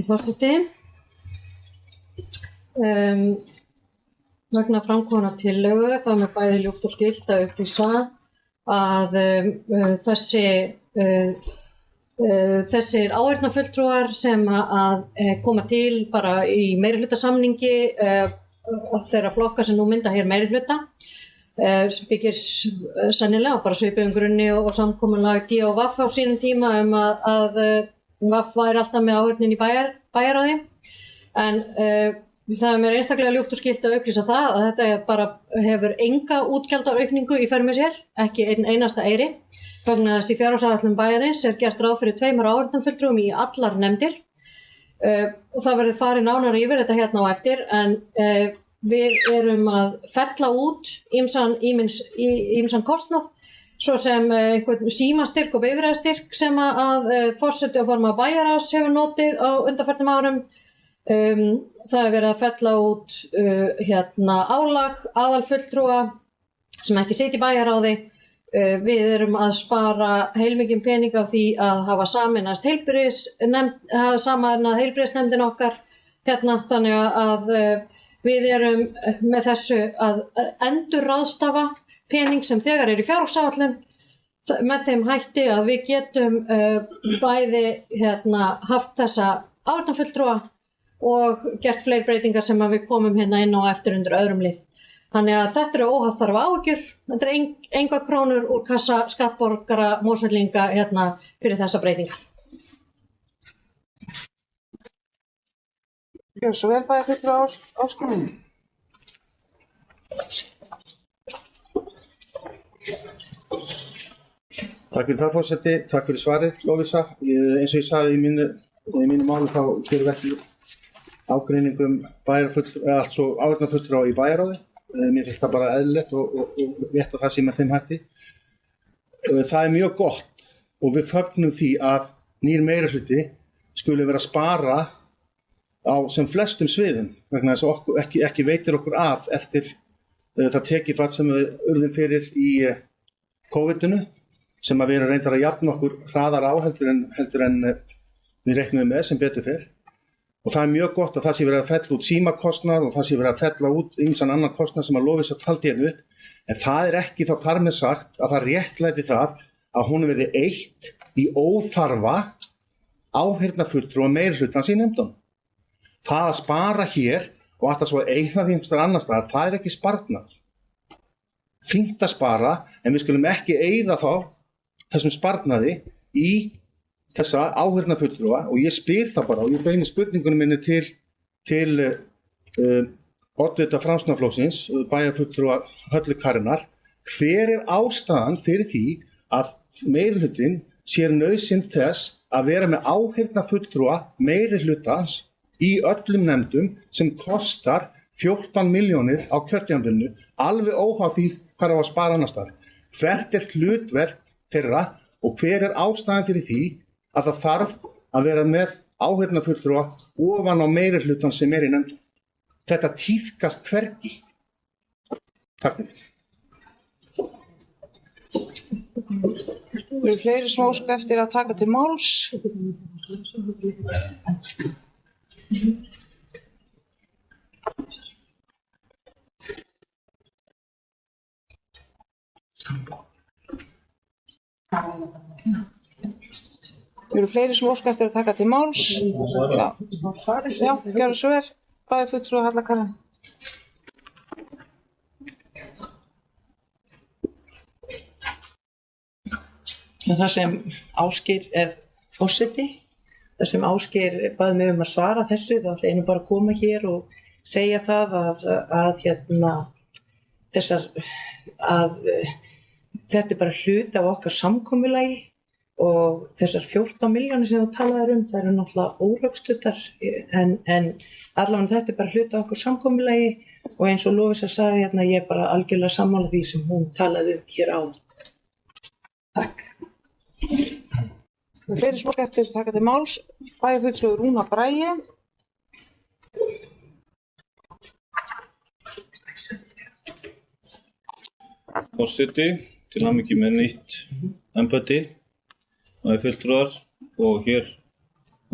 [SPEAKER 4] Forseti. Vegna framkominnar tillögu þá er mér bæði ljúft og skylt að upplýsa að þessir áheyrnarfulltrúar sem að koma til bara í meirihlutasamningi þeirra flokka sem nú mynda hér meirihluta sem byggir sennilega bara svipuðum grunni og samkomulag D og VAF á sínum tíma að VAF væri alltaf með áheyrnin í bæjarráði en það er mér einstaklega ljúft og skylt að upplýsa það að þetta bara hefur enga útgjaldaaukningu í för með sér, ekki einasta eyri. Vegna þess í fjárhagsáætlun bæjarins er gert ráð fyrir 2 áheyrnarfulltrúum í allar nefndir og það verður farið nánar yfir þetta hérna á eftir en við erum að fella út ýmsan kostnað svo sem einhvern símastyrk og bifreiðastyrk sem að forseti og formaður bæjarráðs hefur notið á undanförnum árum. Það er verið að fella út álag aðalfulltrúa sem ekki sitja í bæjarráði. Við erum að spara heilmikinn pening á því að hafa sameinað heilbrigðisnefndin okkar þannig að við erum með þessu að endurráðstafa pening sem þegar er í fjárhagsáætlun með þeim hætti að við getum bæði haft þessa áheyrnarfulltrúa og gert fleiri breytingar sem að við komum hérna inn á eftir undir öðrum lið. Þannig að þetta eru óhagþarfa áhyggjur, þetta er enga krónur úr kassa skattborgara Mosfellinga fyrir þessa breytingar.
[SPEAKER 1] Já, svo vel bæjarfulltrúi Ásgrímur.
[SPEAKER 3] Takk fyrir það, forseti. Takk fyrir svarið, Lovísa. Eins og ég sagði í mínu máli þá gerum við ekki ágreiningum áheyrnarfulltrúa í bæjarráði. Mér finnst það bara eðlilegt og rétt að það sé með þeim hætti. Það er mjög gott og við fögnum því að nýr meirihluti skuli vera að spara á sem flestum sviðum vegna þess að ekki veitir okkur af eftir það tekifall sem við urðum fyrir í COVID-inu sem að við erum reyndar að jafna okkur hraðar á heldur en við reiknum með sem betur fer. Og það er mjög gott að það sé verið að fella út símakostnað og það sé verið að fella út ýmsan annan kostnað sem að Lovísa taldi hérna upp. En það er ekki þá þar með sagt að það réttlæti það að hún verði eytt í óþarfa áheyrnarfulltrúa meirihlutans í nefndunum. Það að spara hér og alltaf svo eyða því einhvers staðar annars staðar, það er ekki sparnaður. Fínt að spara en við skulum ekki eyða þá þessum sparnaði í þessa áheyrnarfulltrúa og ég spyr það bara og ég beini spurningunum minni til oddvita Framsóknarflokksins, bæjarfulltrúa Höllu Karínar. Hver er ástæðan fyrir því að meirihlutinn sér nauðsyn þess að vera með áheyrnarfulltrúa meirihlutans í öllum nefndum sem kostar 14 milljónir á kjörtímabilinu, alveg óháð því hvað á að spara annars staðar. Hvert er hlutverk þeirra og hver er ástæðan fyrir því að það þarf að vera með áheyrnarfulltrúa ofan á meirihlutan sem er í nefndum. Þetta tíðkast hvergi. Takk fyrir.
[SPEAKER 1] Eru fleiri sem óska eftir að taka til máls? Eru fleiri sem óska eftir að taka til máls? Já, gjörðu svo vel. Bæjarfulltrúi Halla Karín.
[SPEAKER 6] Það sem Ásgeir forseti, það sem Ásgeir baði mig að svara þessu, þá ætla ég nú bara að koma hér og segja það að þetta er bara hluti af okkar samkomulagi og þessar 14 milljónir sem þú talaðir það eru náttúrulega órökstuddar en allavega þetta er bara hluti af okkar samkomulagi og eins og Lovísa sagði ég er bara algjörlega sammála því sem hún talaði hér á. Takk.
[SPEAKER 1] Fleiri sem óska eftir að taka til máls. Bæjarfulltrúi Rúna Bragi.
[SPEAKER 2] Forseti, til hamingju með nýtt embætti, það er fulltrúar og hér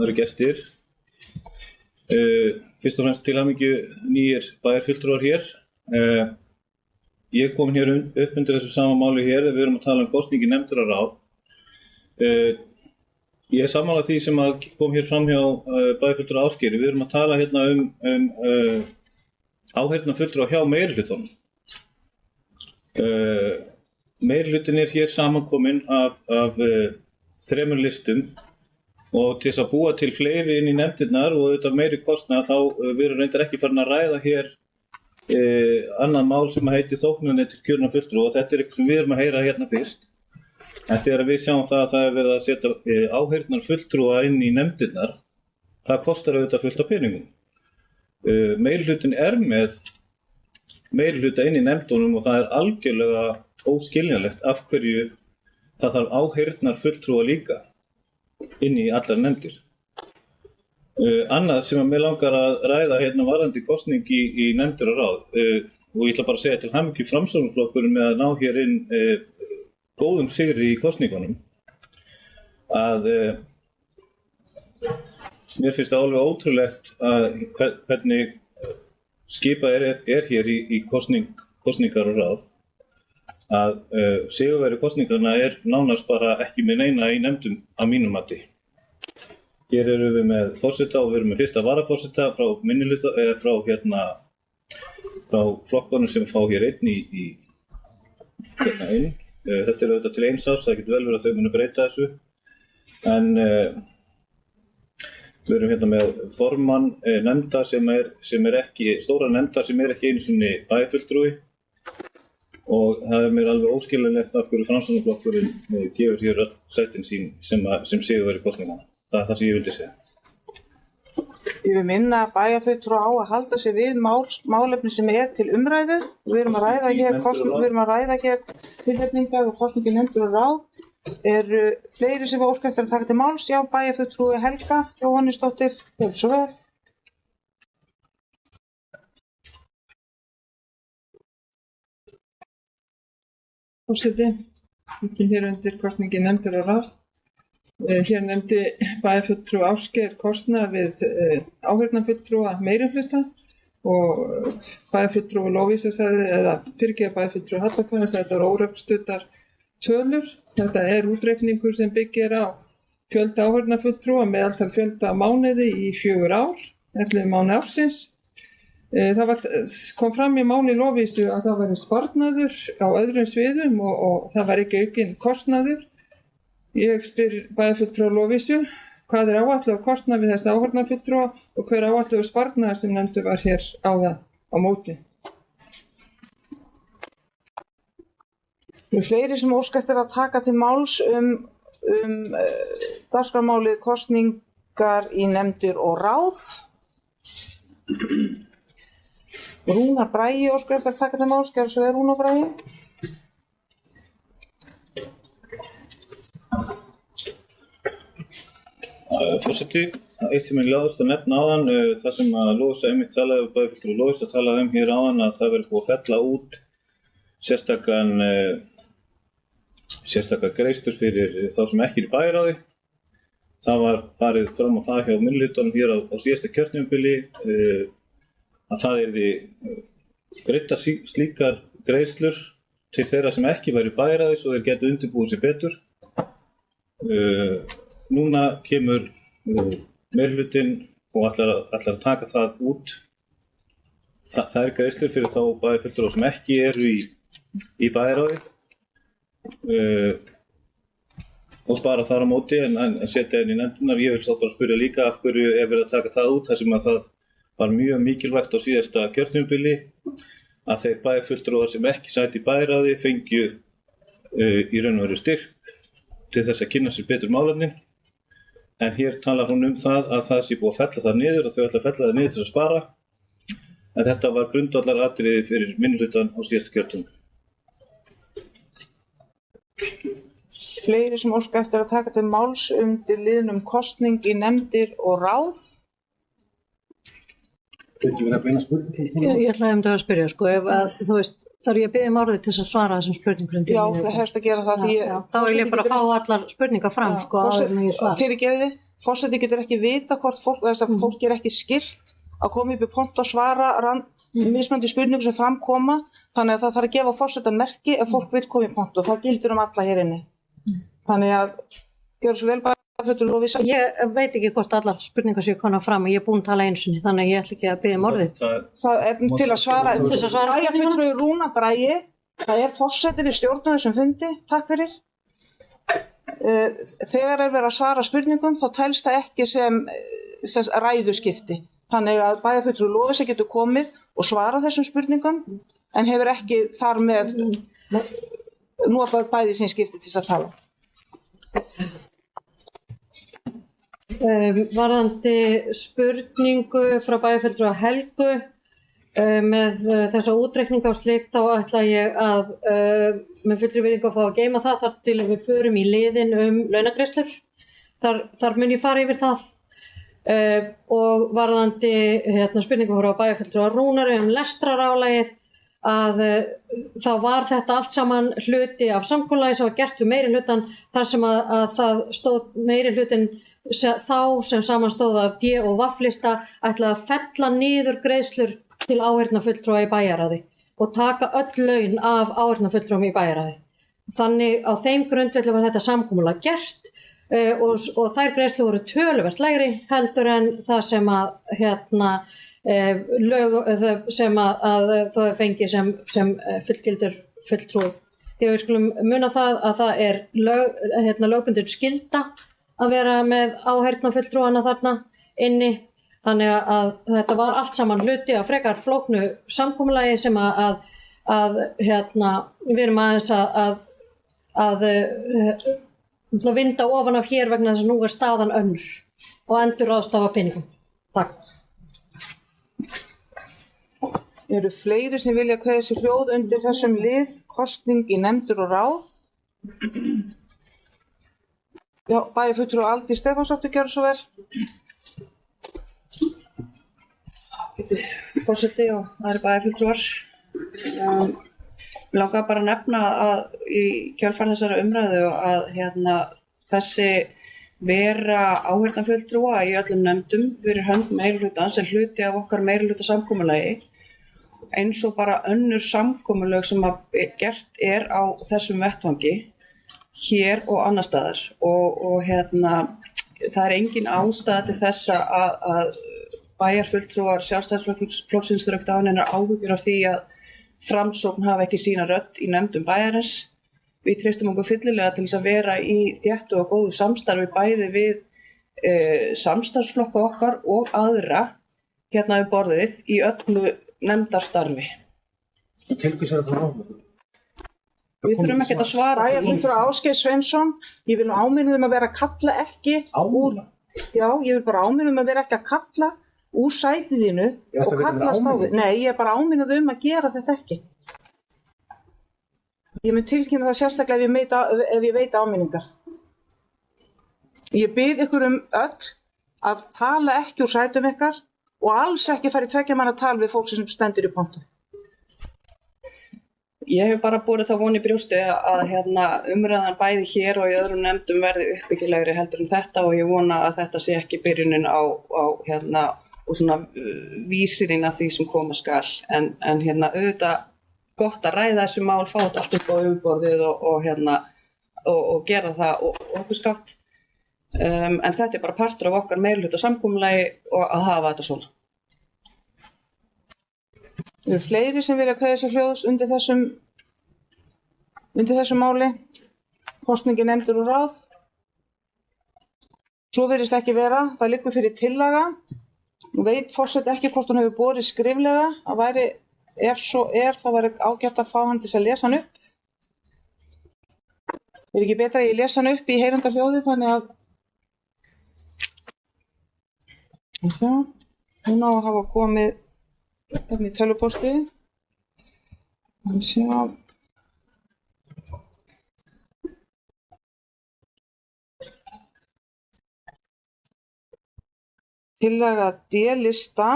[SPEAKER 2] eru gestir. Fyrst og fremst til hamingju nýjir bæjarfulltrúar hér. Ég kom hér upp undir þessu sama máli hér, við erum að tala kosningi nefndir og ráð. Ég er sammála því sem kom hér fram hjá bæjarfulltrúa Ásgeiri. Við erum að tala hérna áheyrnarfulltrúa hjá meirihlutanum. Meirihlutin er hér samankominn af 3 listum og til þess að búa til fleiri inn í nefndirnar og auðvitað meiri kostnað þá við erum reyndar ekki farin að ræða hér annað mál sem heitir þóknanir til kjörna fulltrúa og þetta er eitthvað sem við erum að heyra hérna fyrst. En þegar við sjáum það er verið að setja áheyrnar fulltrúa inn í nefndirnar, það kostar auðvitað fullt af peningum. Meirihlutin er með meirihluta inn í nefndunum og það er algjörlega óskiljanlegt af hverju það þarf áheyrnar fulltrúa líka inn í allar nefndir. Annað sem að mér langar að ræða hérna varðandi kosning í nefndir og ráð og ég ætla bara að segja til hamingju Framsóknarflokkurinn með að ná hér inn góðum sigri í kosningunum að mér finnst það alveg ótrúlegt að hvernig skipað er hér í kosningar og ráð að sigurvegari kosningarna er nánast bara ekki með neina í nefndum að mínum mati. Hér erum við með forseta og við erum með fyrsta varaforseta frá minnihluta frá flokkunum sem fá hér einn hérna inn. Þetta er auðvitað til eins árs, það getur vel verið að þau munu breyta þessu. En við erum hérna með formann nefnda sem er ekki, stóra nefnda sem er ekki einu sinni bæjarfulltrúi og það er mér alveg óskiljanlegt af hverju Framsóknarflokkurinn gefur hér öll sætin sín sem sigurvegari kosninganna. Það er það sem ég vildi segja.
[SPEAKER 1] Ég vil minna bæjarfulltrúa á að halda sig við málefni sem er til umræðu. Við erum að ræða hér tilnefningar og kosningi nefndir og ráð. Eru fleiri sem óska eftir að taka til máls? Já, bæjarfulltrúi Helga Jóhannesdóttir, gjörðu svo vel.
[SPEAKER 5] Forseti, hér undir kosningi nefndir og ráð. Hér nefndi bæjarfulltrúi Ásgeir kostnað við áheyrnarfulltrúa meirihluta og bæjarfulltrúi Lovísa sagði, eða bæjarfulltrúi Hallakona sagði þetta eru órökstuddar tölur. Þetta er útreikningur sem byggir á fjölda áheyrnarfulltrúa, meðaltal fjölda mánuði í 4 ár, 11 mánuði ársins. Það kom fram í máli Lovísu að það væri sparnaður á öðrum sviðum og það var ekki aukinn kostnaður. Ég spyr bæjarfulltrúa Lovísu, hvað er áætluð kostnað við þessi áheyrnarfulltrúa og hver áætluð sparnaður sem nefndur var hér áðan á móti?
[SPEAKER 1] Fleiri sem óska eftir að taka til máls dagskrármálið kosningar í nefndir og ráð. Rúnar Bragi óskar eftir að taka til máls, gjörðu svo vel Rúnar Bragi.
[SPEAKER 2] Forseti, eitt sem ég láðist að nefna áðan, það sem að Lovísa einmitt talaði og bæjarfulltrúi Lovísa talaði hér áðan að það verið búið að fella út sérstakar greiðslur fyrir þá sem ekki er í bæjarráði. Það var farið fram á það hjá minnihlutanum hér á síðasta kjörtímabili að það yrði greiddar slíkar greiðslur til þeirra sem ekki væru í bæjarráði svo þeir gætu undirbúið sig betur. Núna kemur meirihlutinn og ætlar að taka það út. Það er greiðslur fyrir þá bæjarfulltrúa sem ekki eru í bæjarráði og spara þar á móti en setja inn í nefndirnar. Ég vil þá bara spyrja líka af hverju er verið að taka það út þar sem að það var mjög mikilvægt á síðasta kjörtímabili að þeir bæjarfulltrúar sem ekki sætu í bæjarráði fengju í raun og veru styrk til þess að kynna sér betur málefnin. En hér talar hún það að það sé búið að fella það niður og þau ætla að fella það niður til að spara. En þetta var grundvallaratriði fyrir minnihlutann á síðasta kjörtímabili.
[SPEAKER 1] Fleiri sem óska eftir að taka til máls undir liðnum kosning í nefndir og ráð.
[SPEAKER 3] ekki verið að beina spurningum?
[SPEAKER 4] Ég ætlaði að spyrja, sko, ef að, þú veist, þarf ég að biðja orðið til að svara þessum spurningum?
[SPEAKER 1] Já, það hefst að gera það því
[SPEAKER 4] þá vil ég bara fá allar spurningar fram, sko, áður en ég svara.
[SPEAKER 1] Fyrirgefiði, forseti getur ekki vita hvort fólk er ekki skylt að koma upp í pont og svara mismunandi spurningum sem framkoma, þannig að það þarf að gefa forseta merki ef fólk vil koma í pont og það gildir alla hér inni. Þannig að gjör svo vel bara.
[SPEAKER 4] Ég veit ekki hvort allar spurningar séu konar fram og ég er búin að tala einu sinni, þannig að ég ætla ekki að biðja orðið.
[SPEAKER 1] Það er til að svara bæjarfulltrúi Rúna Bragi, það er forsetinn í stjórn á þessum fundi, takk fyrir. Þegar er verið að svara spurningum þá telst það ekki sem ræðuskipti, þannig að bæjarfulltrúi Lovísa getur komið og svara þessum spurningum en hefur ekki þar með notað bæði sín skipti til að tala.
[SPEAKER 4] Varðandi spurningu frá bæjarfulltrúa Helgu með þessa útreikninga og slíkt, þá ætla ég að með fullri virðingu að fá að geyma það þar til við förum í liðin launagreiðslur. Þar mun ég fara yfir það. Og varðandi spurningu frá bæjarfulltrúa Rúnari lestrarálagið, að þá var þetta allt saman hluti af samkomulagi sem var gert við meirihlutann, þar sem að það stóð meirihlutinn þá sem samanstóð af D- og V-lista ætlaði að fella niður greiðslur til áheyrnarfulltrúa í bæjarráði og taka öll laun af áheyrnarfulltrúum í bæjarráði. Þannig á þeim grundvelli var þetta samkomulag gert og þær greiðslur voru töluvert lægri heldur en það sem að sem að þau fengi sem fullgildur fulltrúi. Því við skulum muna það að það er lögbundin skylda að vera með áheyrnarfulltrúana þarna inni, þannig að þetta var allt saman hluti af frekar flóknu samkomulagi sem að við erum aðeins að vinda ofan af hér vegna þess að nú er staðan önnur og endurráðstafa peningum. Takk.
[SPEAKER 1] Eru fleiri sem vilja kveðja sér hljóð undir þessum lið, kosning í nefndir og ráð? Já, bæjarfulltrúi Aldís Stefánsdóttir, gjörðu svo vel.
[SPEAKER 7] Forseti og aðrir bæjarfulltrúar. Mig langaði bara að nefna að í kjölfar þessara umræðu að þessi vera áheyrnarfulltrúa í öllum nefndum fyrir hönd meirihlutans sem hluti af okkar meirihluta samkomulagi, eins og bara önnur samkomulag sem gert er á þessum vettvangi hér og annar staðar og það er engin ástæða til þess að bæjarfulltrúar Sjálfstæðisflokksins þurfa ekkert á neinar áhyggjur af því að Framsókn hafi ekki sína rödd í nefndum bæjarins. Við treystum okkur fyllilega til þess að vera í þéttu og góðu samstarfi bæði við samstarfsflokka okkar og aðra hérna við borðið í öllu nefndarstarfi.
[SPEAKER 3] Til hvers er þetta ráðum?
[SPEAKER 7] Við þurfum ekki að svara því.
[SPEAKER 1] Bæjarfulltrúi Ásgeir Sveinsson, ég vil áminna að vera að kalla ekki úr, já, ég vil bara áminna að vera ekki að kalla úr sætiðinu og kallast á við. Nei, ég er bara áminna að gera þetta ekki. Ég mun tilkynna það sérstaklega ef ég veit áminningar. Ég bið ykkur öll að tala ekki úr sætum ykkar og alls ekki fara í 2 manna tal við fólk sem stendur í pontu.
[SPEAKER 7] Ég hef bara borið þá von í brjósti að umræðan bæði hér og í öðrum nefndum verði uppbyggilegri heldur en þetta og ég vona að þetta sé ekki byrjunin á og svona vísirinn af því sem koma skal. En auðvitað gott að ræða þessu mál, fá þetta allt upp á yfirborðið og gera það okkur skátt. En þetta er bara partur af okkar meirihluta samkomulagi og að hafa þetta svona.
[SPEAKER 1] Eru fleiri sem vilja kveðja sér hljóðs undir þessu máli? Kosningi nefndir og ráð? Svo virðist ekki vera, það liggur fyrir tillaga. Nú veit forseti ekki hvort hún hefur borið skriflega. Það væri, ef svo er, þá væri ágætt að fá hann til að lesa hann upp. Er ekki betra að ég lesa hann upp í heyranda hljóði þannig að hún á að hafa komið hérna í tölvupósti. Tillaga D-lista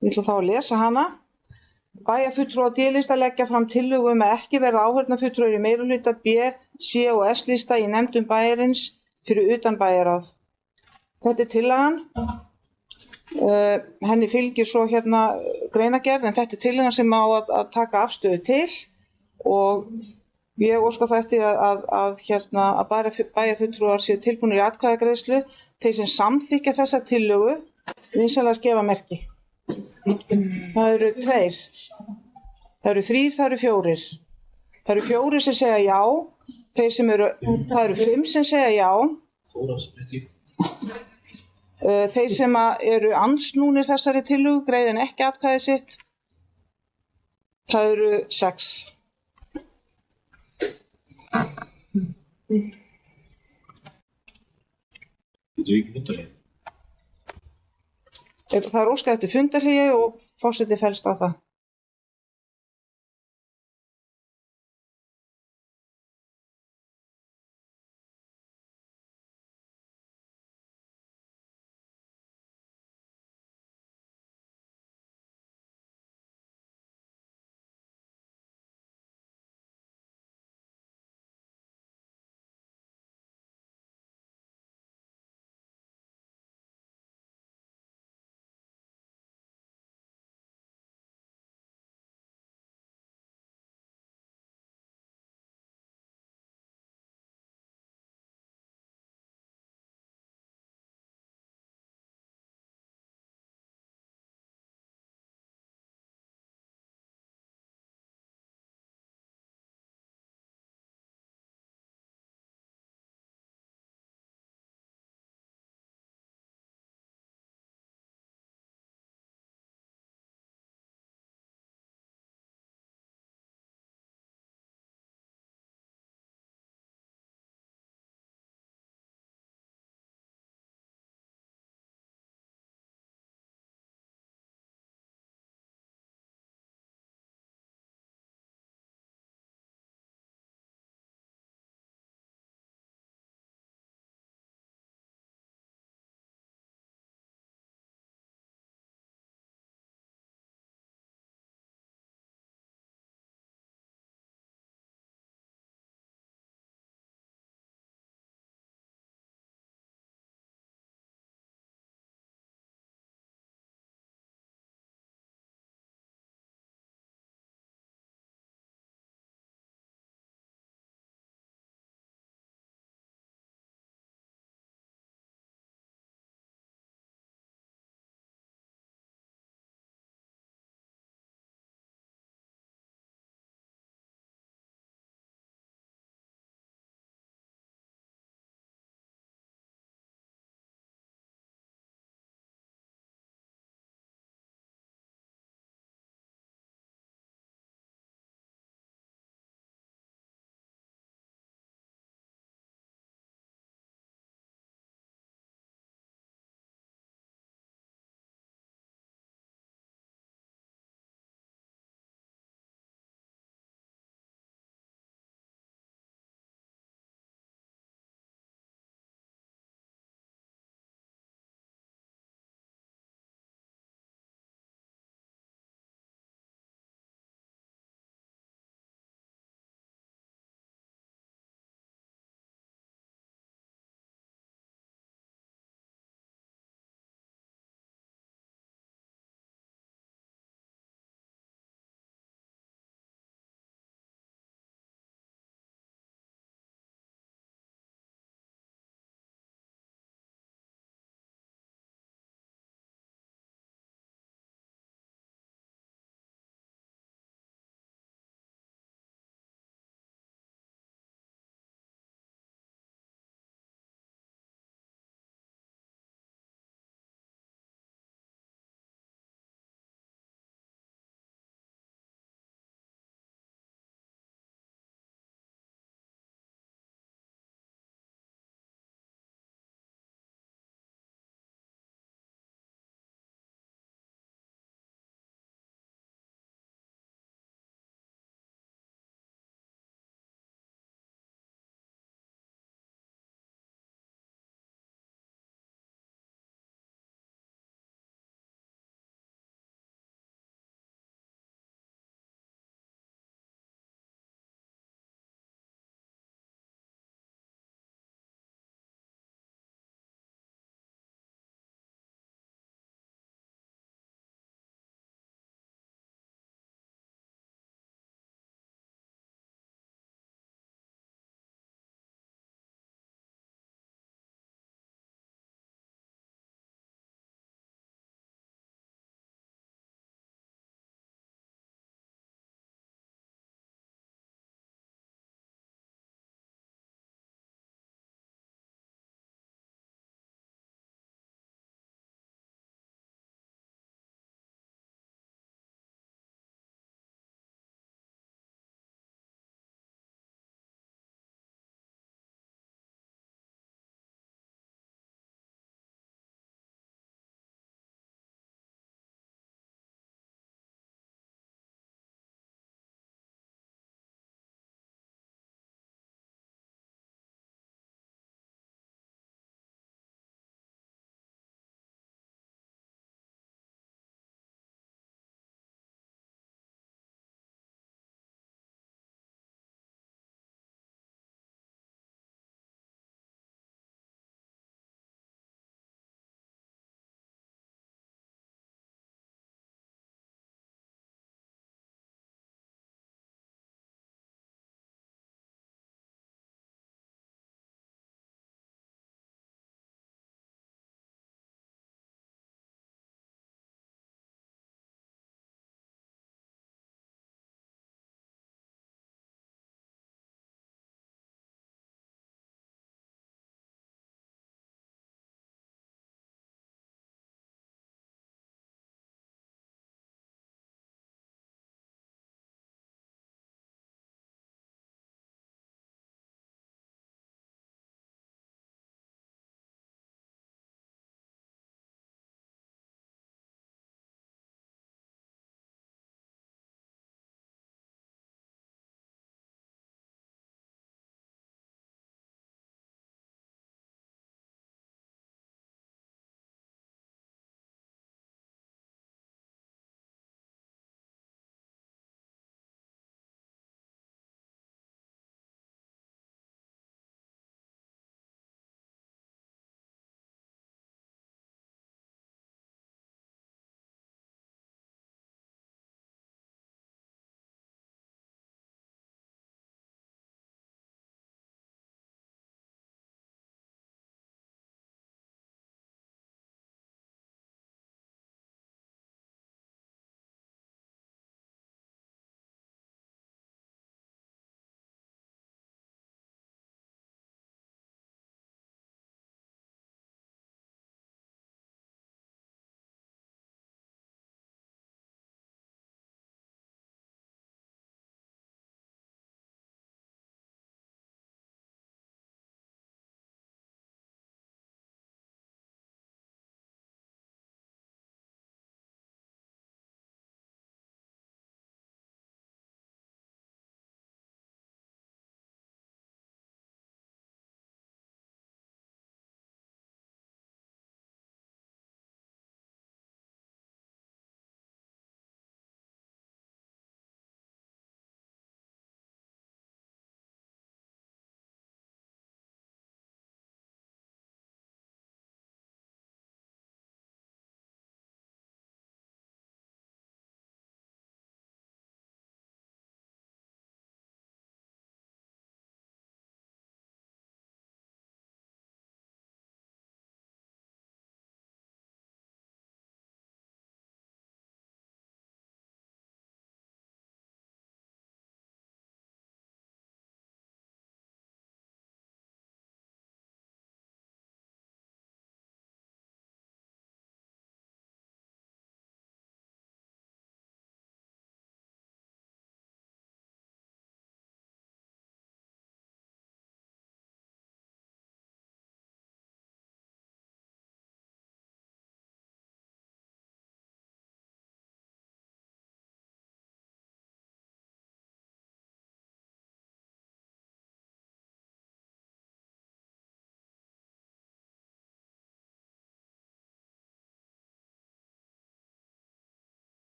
[SPEAKER 1] Ég ætla þá að lesa hana. Bæjarfulltrúar D-lista leggja fram tillögu að ekki verða áheyrnarfulltrúar í meirihluta B, C og S-lista í nefndum bæjarins fyrir utan bæjarráð. Þetta er tillagan. Henni fylgir svo hérna greinargerð, en þetta er tillagan sem á að taka afstöðu til og ég óska það eftir að bæjarfulltrúar séu tilbúnir í atkvæðagreiðslu. Þeir sem samþykkja þessa tillögu vinsamlegast gefa merki. Það eru 2. Það eru 3, það eru 4. Það eru 4 sem segja já. Það eru 5 sem segja já. Þeir sem eru andsnúnir þessari tillögu greiða ekki atkvæði sitt. Það eru 6. Það er óskað eftir fundarhléi og forseti fellst á það.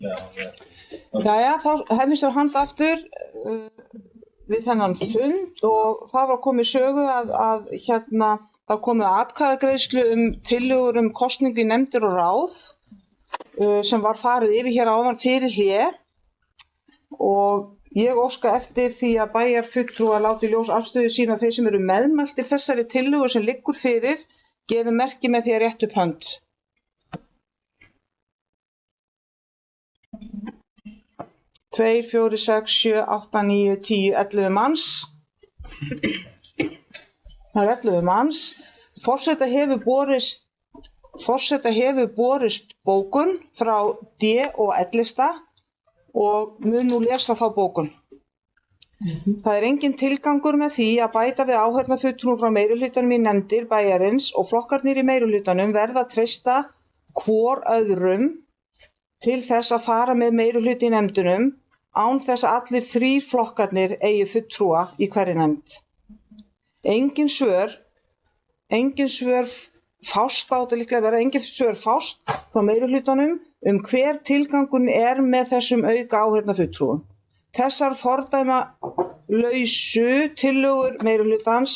[SPEAKER 1] Jæja, þá hefumst við handa aftur við þennan fund og það var komið sögu að það komið atkvæðagreiðslu tillögur kosningu í nefndir og ráð sem var farið yfir hér áðan fyrir hlé og ég óska eftir því að bæjarfulltrúar láti í ljós afstöðu sína þeir sem eru meðmæltir þessari tillögu sem liggur fyrir gefi merki með því að rétta upp hönd. Tveir, 4, 6, 7, 8, 9, 10, 11 manns. Það er 11 manns. Forseta hefur borist bókun frá D og L-lista og mun nú lesa þá bókun. Það er engin tilgangur með því að bæta við áheyrnarfulltrúum frá meirihlutanum í nefndir bæjarins og flokkarnir í meirihlutanum verða að treysta hvor öðrum til þess að fara með meirihluta í nefndunum án þess að allir 3 flokkarnir eigi fulltrúa í hverri nefnd. Engin svör fást frá meirihlutanum hver tilgangun er með þessum auka áheyrnarfulltrúum. Þessar fordæmalausu tillögur meirihlutans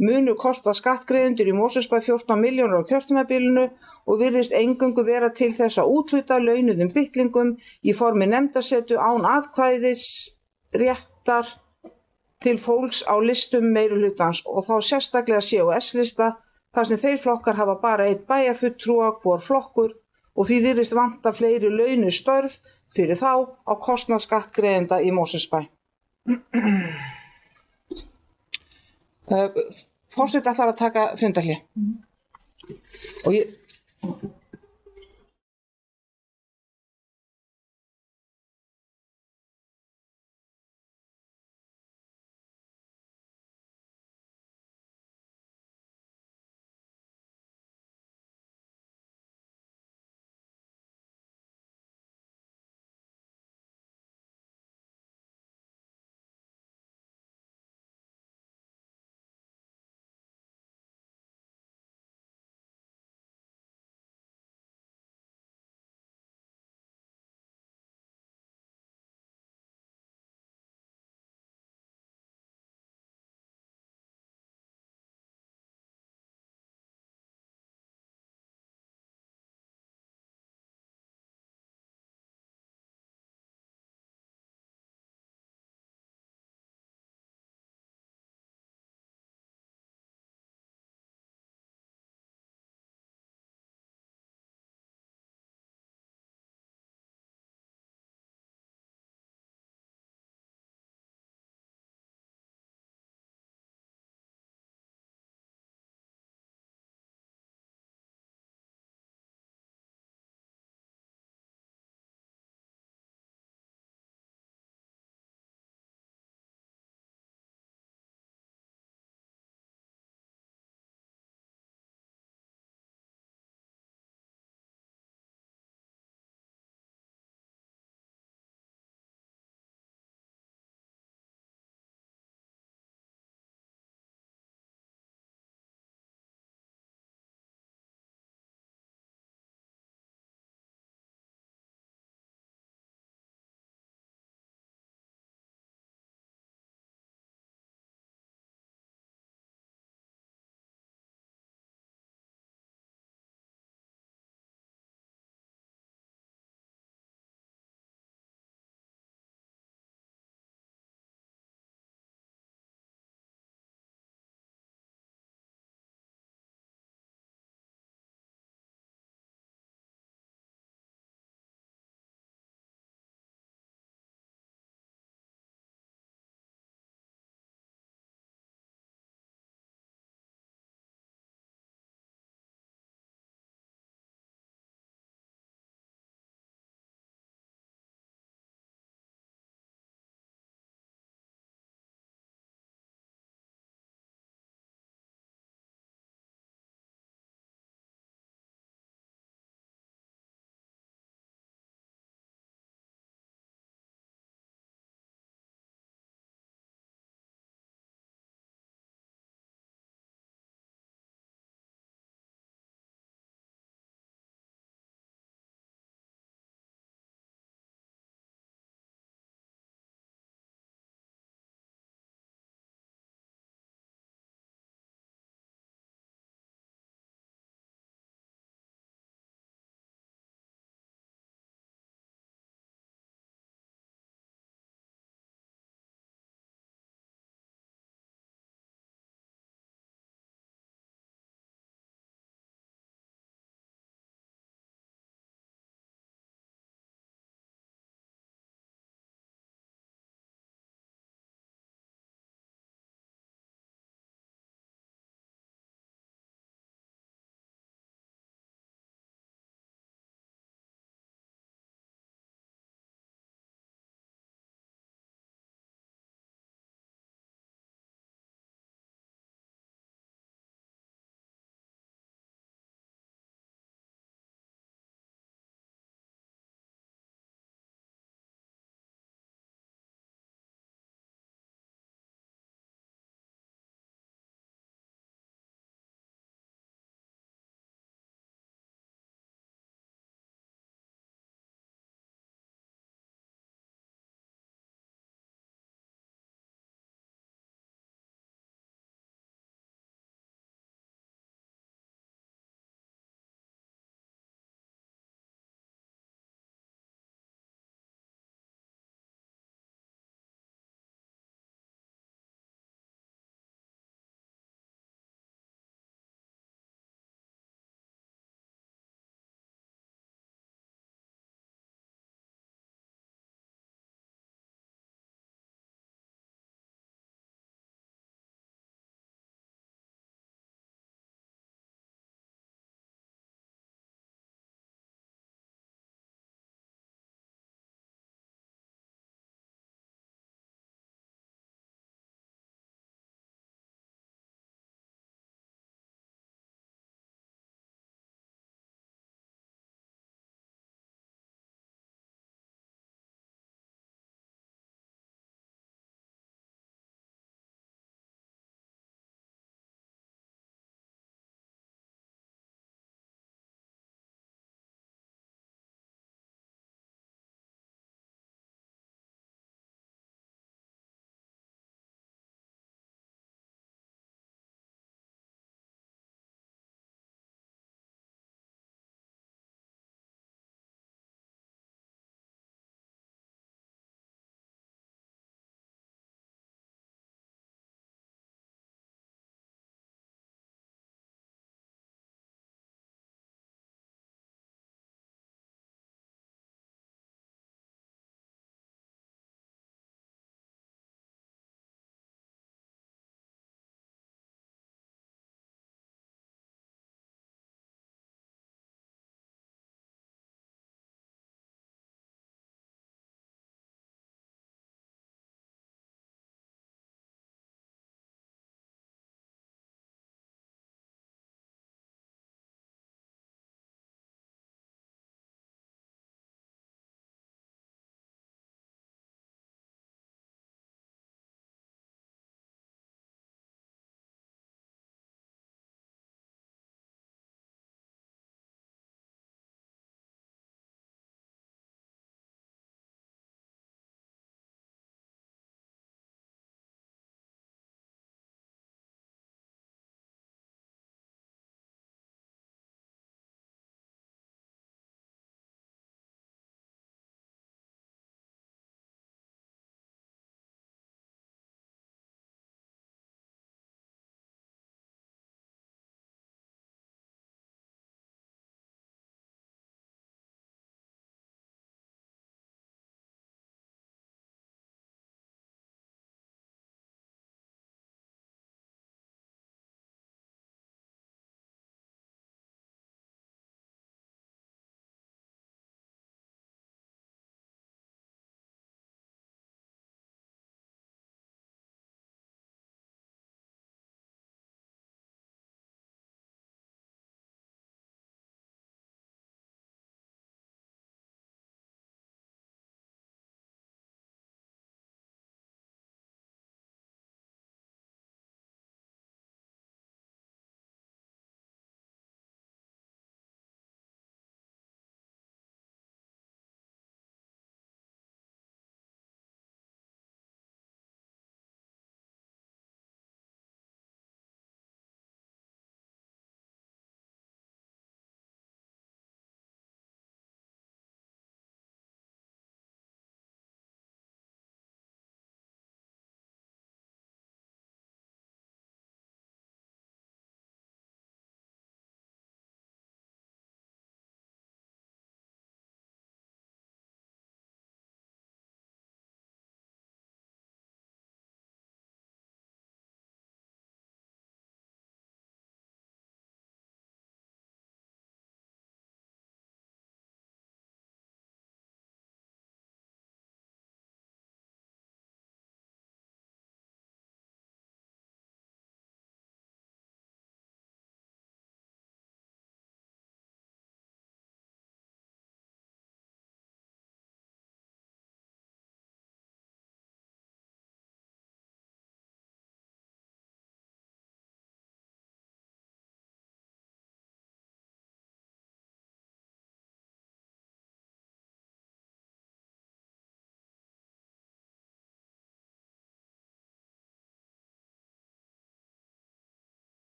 [SPEAKER 1] munu kosta skattgreiðendur í Mosfellsbæ 14 milljónir á kjörtímabilinu og virðist eingöngu vera til þess að úthluta launuðum bittlingum í formi nefndarsetu án atkvæðisréttar til fólks á listum meirihlutans og þá sérstaklega C og S-lista þar sem þeir flokkar hafa bara einn bæjarfulltrúa hvor flokkur og því virðist vanta fleiri launuð störf fyrir þá á kostnað skattgreiðenda í Mosfellsbæ. Forseti ætlar að taka fundarhlé. Og ég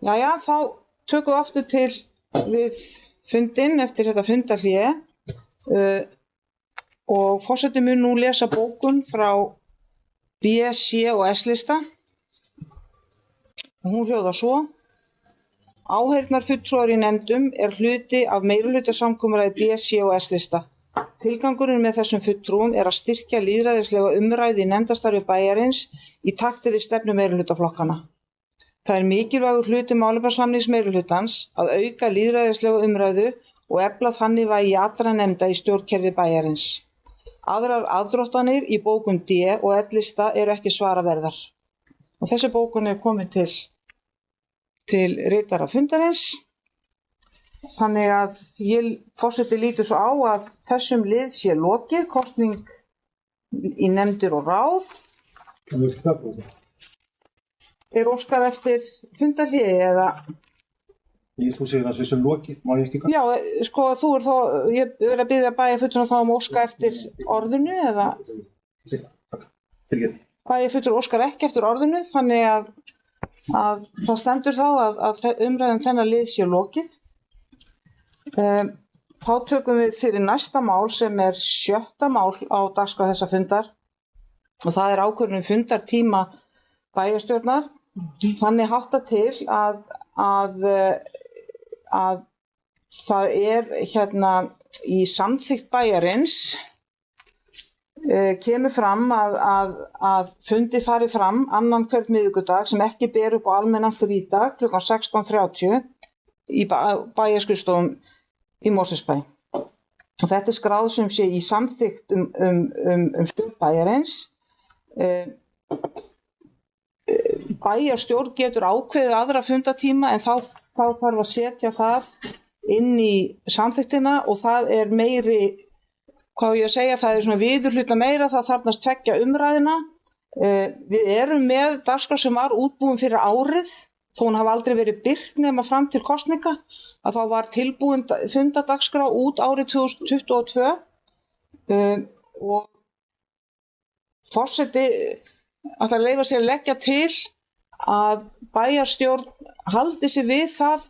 [SPEAKER 1] Jæja, þá tökum við aftur til við fundinn eftir þetta fundarhlé og forseti mun nú lesa bókun frá B, C og S-lista. Hún hljóðar svo: Áheyrnarfulltrúar í nefndum hluti af meirihlutasamkomulagi B, C og S-lista. Tilgangurinn með þessum fulltrúum að styrkja lýðræðislega umræðu í nefndastarfi bæjarins í takti við stefnu meirihlutaflokkana. Það mikilvægur hluti málefnasamnings meirihlutans að auka lýðræðislega umræðu og efla þannig vægi allra nefnda í stjórnkerfi bæjarins. Aðrar aðdróttanir í bókun D og S-lista ekki svaraverðar. Og þessi bókun komin til ritara fundarins. Þannig að forseti lítur svo á að þessum lið sé lokið, kosning í nefndir og ráð. Óskað eftir fundarhléi eða?
[SPEAKER 3] Þú segir að þessum lokið, má ég ekki hvað?
[SPEAKER 1] Já, sko, ég að biðja bæjarfulltrúa þá óska eftir orðinu eða? Bæjarfulltrúi óskar ekki eftir orðinu, þannig að það stendur þá að umræðum þennan lið sé lokið. Þá tökum við fyrir næsta mál sem 7. mál á dagskrá þessa fundar og það ákvörðun fundartíma bæjarstjórnar. Þannig háttar til að það hérna í samþykkt bæjarins kemur fram að fundi fari fram annan hvern miðvikudag sem ekki ber upp á almennan frídag kl. 16:30 í bæjarskrifstofum í Mosfellsbæ. Og þetta skráð sem sé í samþykkt stjórn bæjarins. Bæjarstjórn getur ákveðið aðra fundatíma en þá þarf að setja það inn í samþykktina og það meiri, hvað ég að segja, það svona viðurhluta meira, það þarfnast 2 umræðina. Við erum með dagskrá sem var útbúin fyrir árið, þó hún hafi aldrei verið birt nema fram til kosninga, að þá var tilbúin fundadagskrá út árið 2022 og forseti ætlar að leyfa sér að leggja til að bæjarstjórn haldi sig við það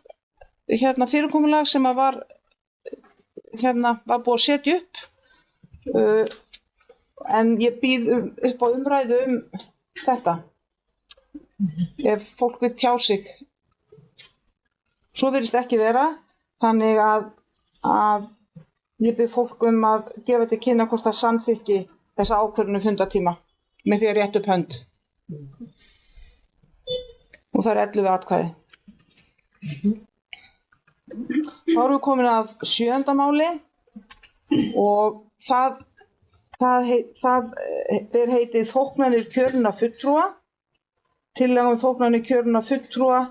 [SPEAKER 1] fyrirkomulag sem var búið að setja upp, en ég býð upp á umræðu þetta. Ef fólk vil tjá sig. Svo virðist ekki vera, þannig að ég bið fólk að gefa til kynna hvort það samþykki þessa ákvörðun fundartíma með því að rétta upp hönd. Og það 11 atkvæði. Þá erum við komin að 7. máli og það ber heitið þóknanir kjörinna fulltrúa. Tillaga þóknanir kjörinna fulltrúa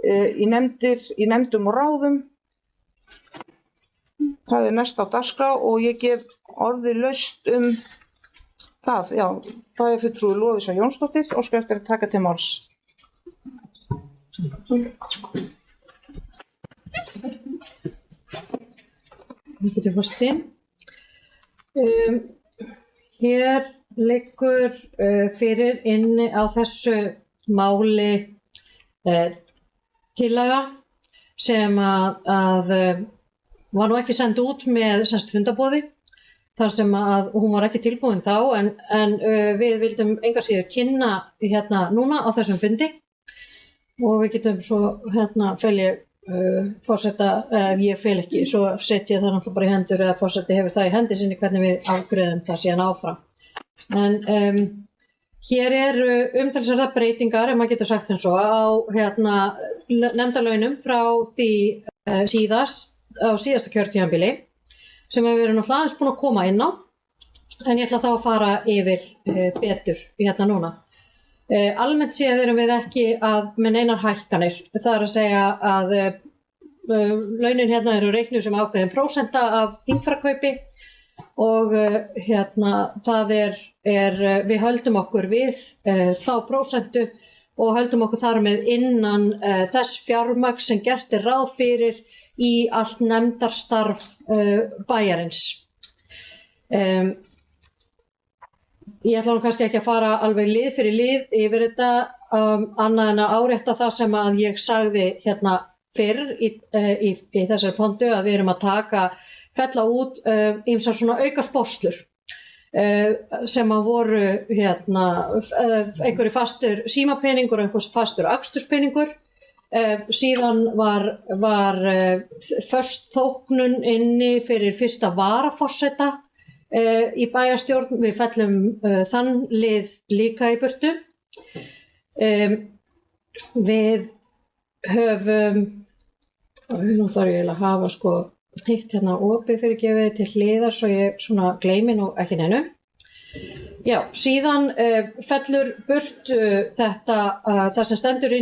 [SPEAKER 1] í nefndum og ráðum. Það næst á dagskrá og ég gef orðið laust það. Já, bæjarfulltrúi Lovísa Jónsdóttir óskar eftir að taka til máls.
[SPEAKER 4] Hér liggur fyrir inni á þessu máli tillaga sem að var nú ekki send út með fundaboði þar sem að hún var ekki tilbúin þá en við vildum engu að síður kynna núna á þessum fundi og við getum svo felja forseta, ef ég fel ekki, svo setja það náttúrulega bara í hendur eða forseti hefur það í hendi sinni hvernig við afgreiðum það síðan áfram. En hér eru umtalsverðar breytingar, ef maður getur sagt sem svo, á nefndarlaunum frá því síðasta kjörtímabili sem við erum náttúrulega aðeins búin að koma inn á, en ég ætla þá að fara yfir betur núna. Almennt séð erum við ekki með neinar hækkanir, það að segja að launin eru reiknuð sem ákveðin prósenta af þingfararkaupi og það við höldum okkur við þá prósentu og höldum okkur þar með innan þess fjármagn sem gert ráð fyrir í allt nefndarstarf bæjarins. ég ætla nú kannski ekki að fara alveg lið fyrir lið yfir þetta annað en að árétta það sem að ég sagði hérna fyrr í þessari pontu að við erum að fella út ýmsar svona aukasporslur sem að voru hérna einhverju fastur símapeningur og einhvers fastur aksturspeningur. Síðan var föst þóknun inni fyrir fyrsta varaforseta í bæjarstjórn. Við fellum þann lið líka í burtu. Við höfum, nú þarf ég að hafa sko hitt hérna opið fyrirgefið til hliðar svo ég svona gleymi nú ekki neinu. Já, síðan fellur burt þetta, það sem stendur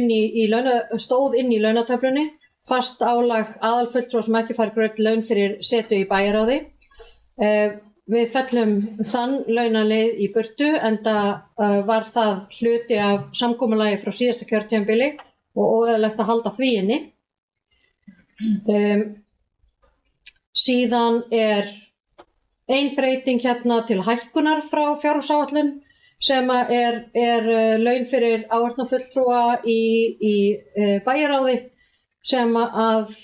[SPEAKER 4] stóð inn í launatöflunni, fast álag aðalfulltrúa sem ekki fær greidd laun fyrir setu í bæjarráði. Við fellum þann launalið í burtu enda var það hluti af samkomulagi frá síðasta kjörtímabili og óeðlilegt að halda því inni. Síðan ein breyting hérna til hækkunar frá fjárhagsáætlun sem er laun fyrir áheyrnarfulltrúa í bæjarráði sem að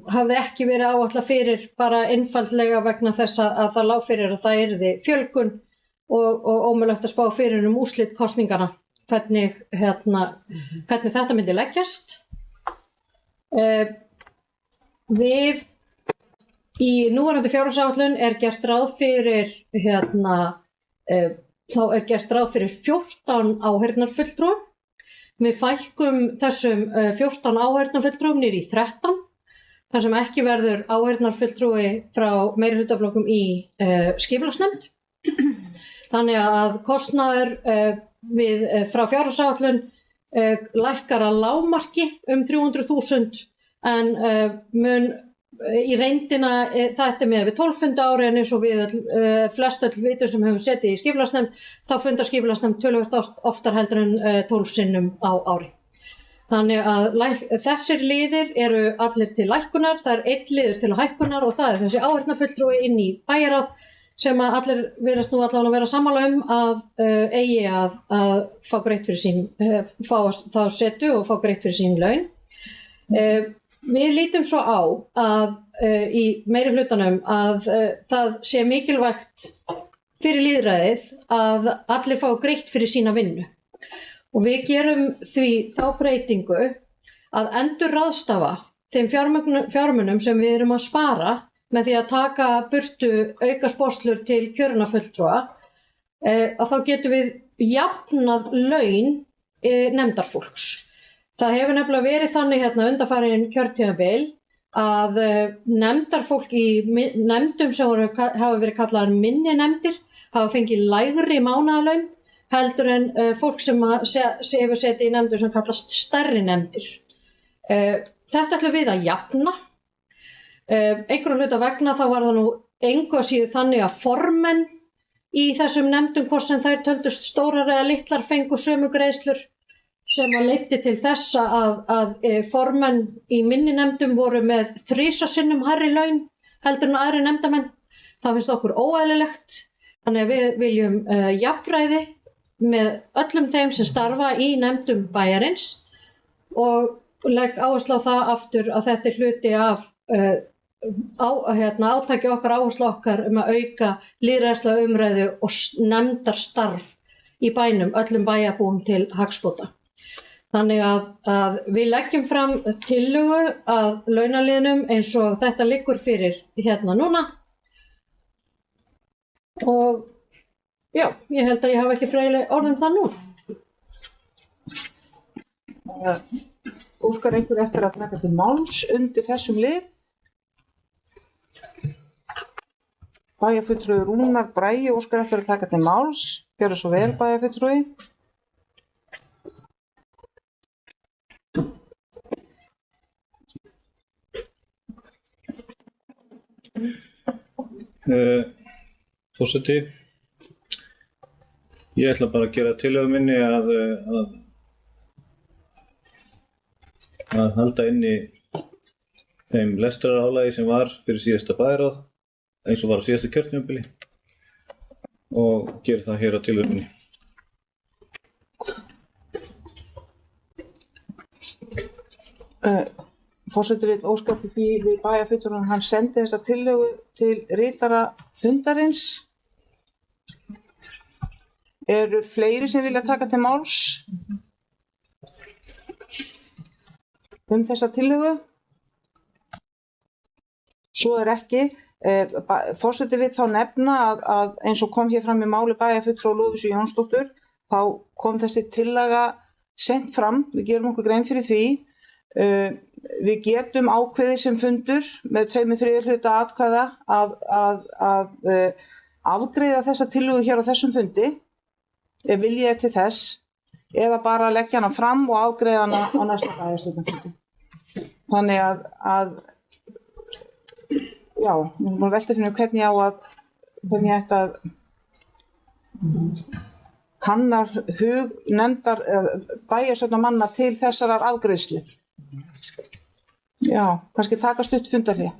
[SPEAKER 4] hafði ekki verið áætlað fyrir bara einfaldlega vegna þess að það lá fyrir að það yrði fjölgun og ómögulegt að spá fyrir úrslit kosningana hvernig þetta myndi leggjast. Við í núverandi fjárhagsáætlun gert ráð fyrir þá gert ráð fyrir 14 áheyrnarfulltrúa. Við fækkum þessum 14 áheyrnarfulltrúum niður í 13 þar sem ekki verður áheyrnarfulltrúi frá meirihlutaflokkum í skipulagsnefnd. Þannig að kostnaður frá fjárhagsáætlun lækkar að lágmarki 300.000 en mun í reyndina þetta með við 12 funda ári en eins og við flest öll vitum sem hefum setið í skipulagsnefnd þá fundar skipulagsnefnd töluvert oftar heldur en 12 sinnum á ári. Þannig að þessir liðir eru allir til lækkunar, það einn liður til hækkunar og það þessi áheyrnarfulltrúi inn í bæjarráð sem að allir virðast nú allavega að vera sammála að eigi að fá greitt fyrir sín, fá þá setu og fá greitt fyrir sín laun. Við lítum svo á að í meiri hlutanum að það sé mikilvægt fyrir lýðræðið að allir fá greitt fyrir sína vinnu. Og við gerum því þá breytingu að endurráðstafa þeim fjármunum sem við erum að spara með því að taka burtu aukasporslur til kjörinna fulltrúa, að þá getum við jafnað laun nefndarfólks. Það hefur nefnilega verið þannig undanfarin kjörtímabil að nefndarfólk í nefndum sem hafa verið kallaðar minni nefndir hafa fengið lægri mánaðarlaun heldur en fólk sem hefur setið í nefndir sem kallast stærri nefndir. Þetta ætlum við að jafna. Einhverjum hluta vegna þá var það nú engu að síður þannig að formenn í þessum nefndum hvort sem þær töldust stórar eða litlar fengu sömu greiðslur sem að leiddi til þess að formenn í minni nefndum voru með 3 sinnum hærri laun heldur en aðri nefndamenn. Það finnst okkur óeðlilegt. Þannig að við viljum jafnræði með öllum þeim sem starfa í nefndum bæjarins og legg áherslu á það aftur að þetta hluti af átaki okkar, áherslu okkar að auka lýðræðislega umræðu og nefndarstarf í bænum, öllum bæjarbúum til hagsbóta. Þannig að við leggjum fram tillögu að launaliðnum eins og þetta liggur fyrir núna. Og já, ég held að ég hafi ekki fleiri orð um það nú.
[SPEAKER 1] Óskar einhver eftir að taka til máls undir þessum lið? Bæjarfulltrúi Rúnar Bragi óskar eftir að taka til máls. Gjörðu svo vel, bæjarfulltrúi.
[SPEAKER 2] Forseti, ég ætla bara að gera tillögu minni að halda inni þeim lestrarálagi sem var fyrir síðasta bæjarráð eins og var á síðasta kjörtímabili og geri það hér á tilhörunni.
[SPEAKER 1] Forseti vill óska eftir því við bæjarfulltrúann hann sendi þessa tillögu til ritara fundarins. Eru fleiri sem vilja taka til máls þessa tillögu? Svo ekki. Forseti vill þá nefna að eins og kom hér fram í máli bæjarfulltrúa Lovísu Jónsdóttur, þá kom þessi tillaga sent fram, við gerum okkur grein fyrir því. Við getum ákveðið sem fundur með 2/3 hluta atkvæða að afgreiða þessa tillögu hér á þessum fundi ef viljið er til þess, eða bara leggja hana fram og afgreiða hana á næsta bæjarstjórnarfundi. Þannig að já, við erum að velta fyrir hvernig ég ætti að kanna hug nefndar bæjarstjórnarmanna til þessarar afgreiðslu. Já, kannski taka stutt fundarhlé.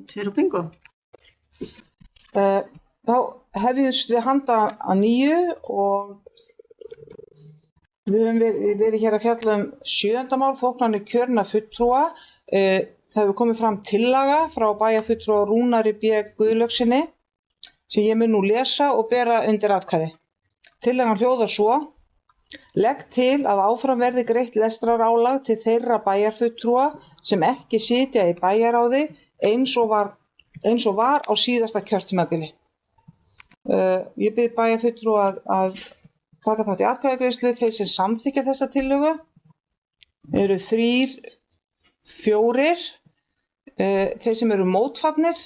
[SPEAKER 7] Tveir og bingo.
[SPEAKER 1] Þá hefjumst við handa að nýju og við höfum verið hér að fjalla 7. mál, þóknanir kjörinna fulltrúa. Það hefur komið fram tillaga frá bæjarfulltrúa Rúnari B. Guðlaugssyni sem ég mun nú lesa og bera undir atkvæði. Tillagan hljóðar svo: Legg til að áfram verði greitt lestrarálag til þeirra bæjarfulltrúa sem ekki sitja í bæjarráði eins og var á síðasta kjörtímabili. Ég bið bæjarfulltrúa að taka þátt í atkvæðagreiðslu. Þeir sem samþykkja þessa tillögu eru 3, 4, þeir sem eru mótfallnir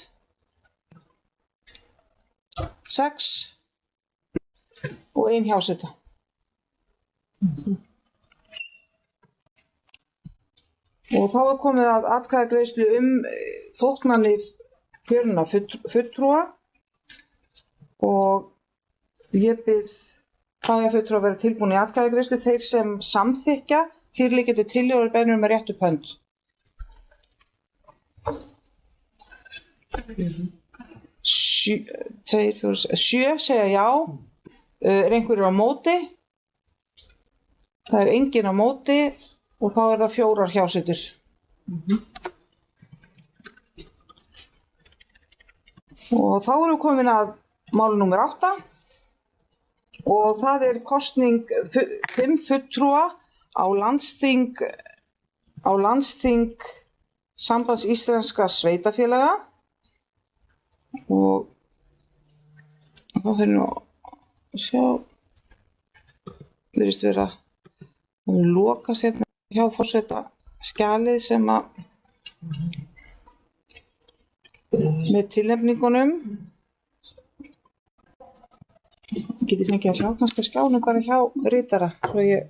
[SPEAKER 1] 6 og 1 hjáseta. Og þá er komið að atkvæðagreiðslu þóknanir kjörinna fulltrúa og ég bið bæjarfulltrúa að vera tilbúin í atkvæðagreiðslu. Þeir sem samþykkja fyrirliggjandi tillögur beinir með rétt upp hönd. 7 segja já. Er einhverjir á móti? Það er enginn á móti og þá er það 4 hjásetur. Og þá erum við komin að máli númer 8 og það er kosning 5 fulltrúa á landsþing Sambands íslenskra sveitarfélaga og þá þurfum við að sjá, virðist vera að loka sérna hjá forseta skjalið sem að með tilnefningunum getið fengið að sjá kannski skjánum bara hjá ritara svo ég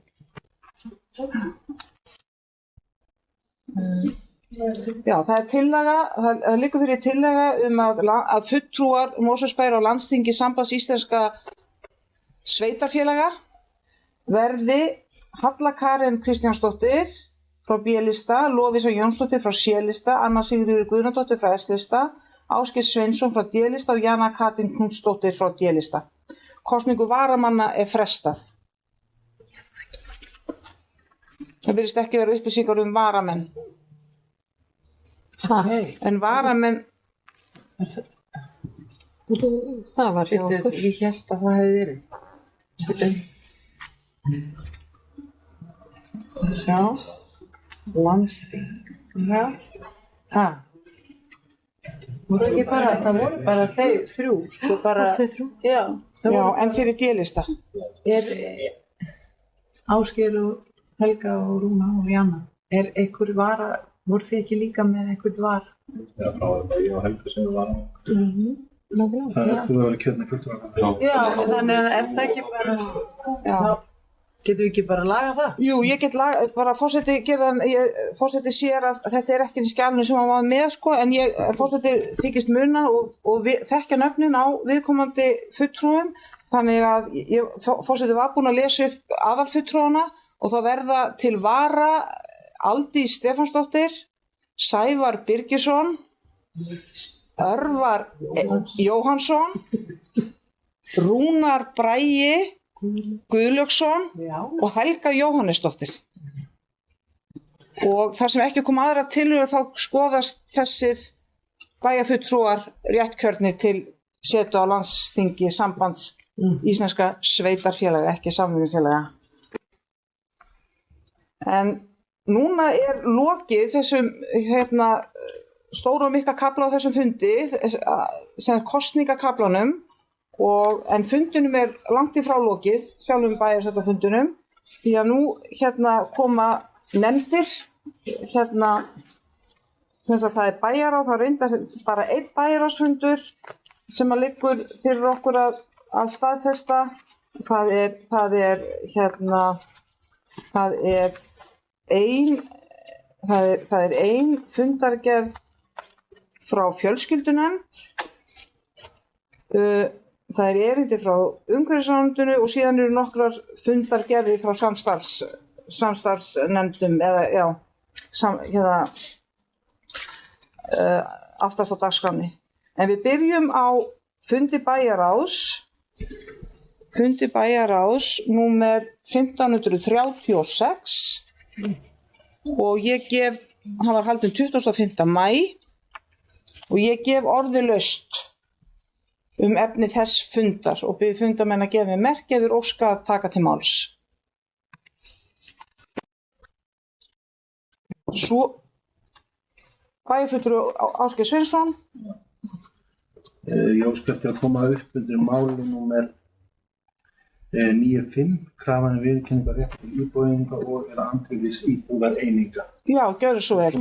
[SPEAKER 1] já, það er tillaga, það liggur fyrir tillaga að fulltrúar Mosfellsbæjar á landsþingi Sambands íslenska sveitarfélaga verði Halla Karen Kristjánsdóttir frá B-lista, Lovísa Jónsdóttir frá C-lista, Anna Sigríður Guðnadóttir frá S-lista, Ásgeir Sveinsson frá D-lista og Jana Katrín Knútsdóttir frá D-lista. Kosningu varamanna er frestað. Það virðist ekki vera upplýsingar varamenn. En varamenn...
[SPEAKER 4] Það var hjá okkur.
[SPEAKER 6] Ég hélt að það hefði verið. Sjá. Landsþing. Já. Það voru bara þeir 3, sko bara.
[SPEAKER 4] Þeir 3?
[SPEAKER 6] Já.
[SPEAKER 1] Já, en fyrir D-lista.
[SPEAKER 6] Ásgeir og Helga og Rúna og Jana. Einhver vara, voru þið ekki líka með einhvern var?
[SPEAKER 2] Já, frá ég og Helga sem var á.
[SPEAKER 3] Það er þú að vera kjörni fulltrúa.
[SPEAKER 6] Já, þannig að það ekki bara...
[SPEAKER 1] Já.
[SPEAKER 6] Getum við ekki bara laga það?
[SPEAKER 1] Jú, ég get bara forseti sér að þetta er ekki í skjalinu sem hann var með sko, en forseti þykist muna og þekkja nöfnin á viðkomandi fulltrúum, þannig að forseti var búin að lesa upp aðalfulltrúana og það verða til vara Aldís Stefánsdóttir, Sævar Birgisson, Örvar Jóhannsson, Rúnar Bragi Guðlaugsson og Helga Jóhannesdóttir. Og þar sem ekki kom aðra tillögur þá skoðast þessir bæjarfulltrúar réttkjörnir til setu á landsþingi Sambands íslenska sveitarfélaga, ekki samvinnufélaga. En núna er lokið þessum stóra og mikla kafla á þessum fundi, sem kosningakaflanum, en fundunum er langt í frá lokið, sjálfum bæjarsættarfundunum, því að nú koma nefndir, það er bæjarráð, það reyndar bara einn bæjarráðsfundur sem að liggur fyrir okkur að staðfesta. Það er ein fundargerð frá fjölskyldunefnd, það er erindi frá umhverfisráðuneytinu og síðan eru nokkrar fundargerðir frá samstarfsnefndum aftast á dagskránni. En við byrjum á fundi bæjarráðs númer 1536 og hann var haldinn 25. maí og ég gef orði laust efni þess fundar og bið fundarmenn að gefa mér merki ef þeir óska að taka til máls. Svo bæjarfulltrúi Ásgeir Sveinsson.
[SPEAKER 3] Ég óska eftir að koma upp undir máli númer 95, krafaði viðurkenningar rétt til íbúðareininga og eða andvirðis íbúðareininga.
[SPEAKER 1] Já, gjörðu svo vel.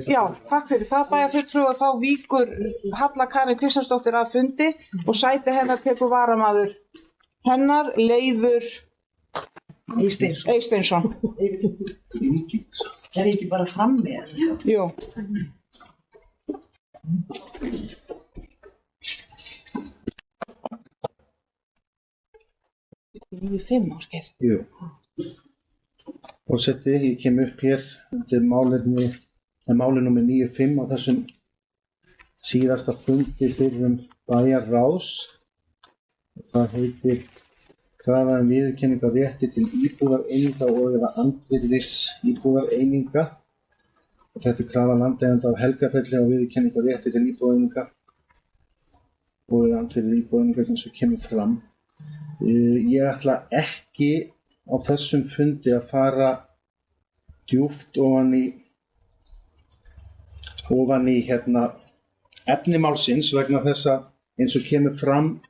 [SPEAKER 1] Já, takk fyrir það bæjarfulltrúi og þá víkur Halla Karen Kristjánsdóttir af fundi og sæti hennar tekur varamaður hennar Leifur Eysteinsson.
[SPEAKER 6] Er ekki bara frammi?
[SPEAKER 1] Jú. Í 5 Ásgeir.
[SPEAKER 3] Jú. Forseti, ég kem upp hér undir máli númer 95 á þessum síðasta fundi fyrir bæjarráðs. Það heitir krafaði viðurkenningar rétti til íbúðareininga og eða andvirðis íbúðareininga. Og þetta er krafa landeiganda af Helgafelli og viðurkenningar rétti til íbúðareininga og eða andvirðis íbúðareininga eins og kemur fram. Ég ætla ekki á þessum fundi að fara djúpt ofan í efni málsins vegna þess að eins og kemur fram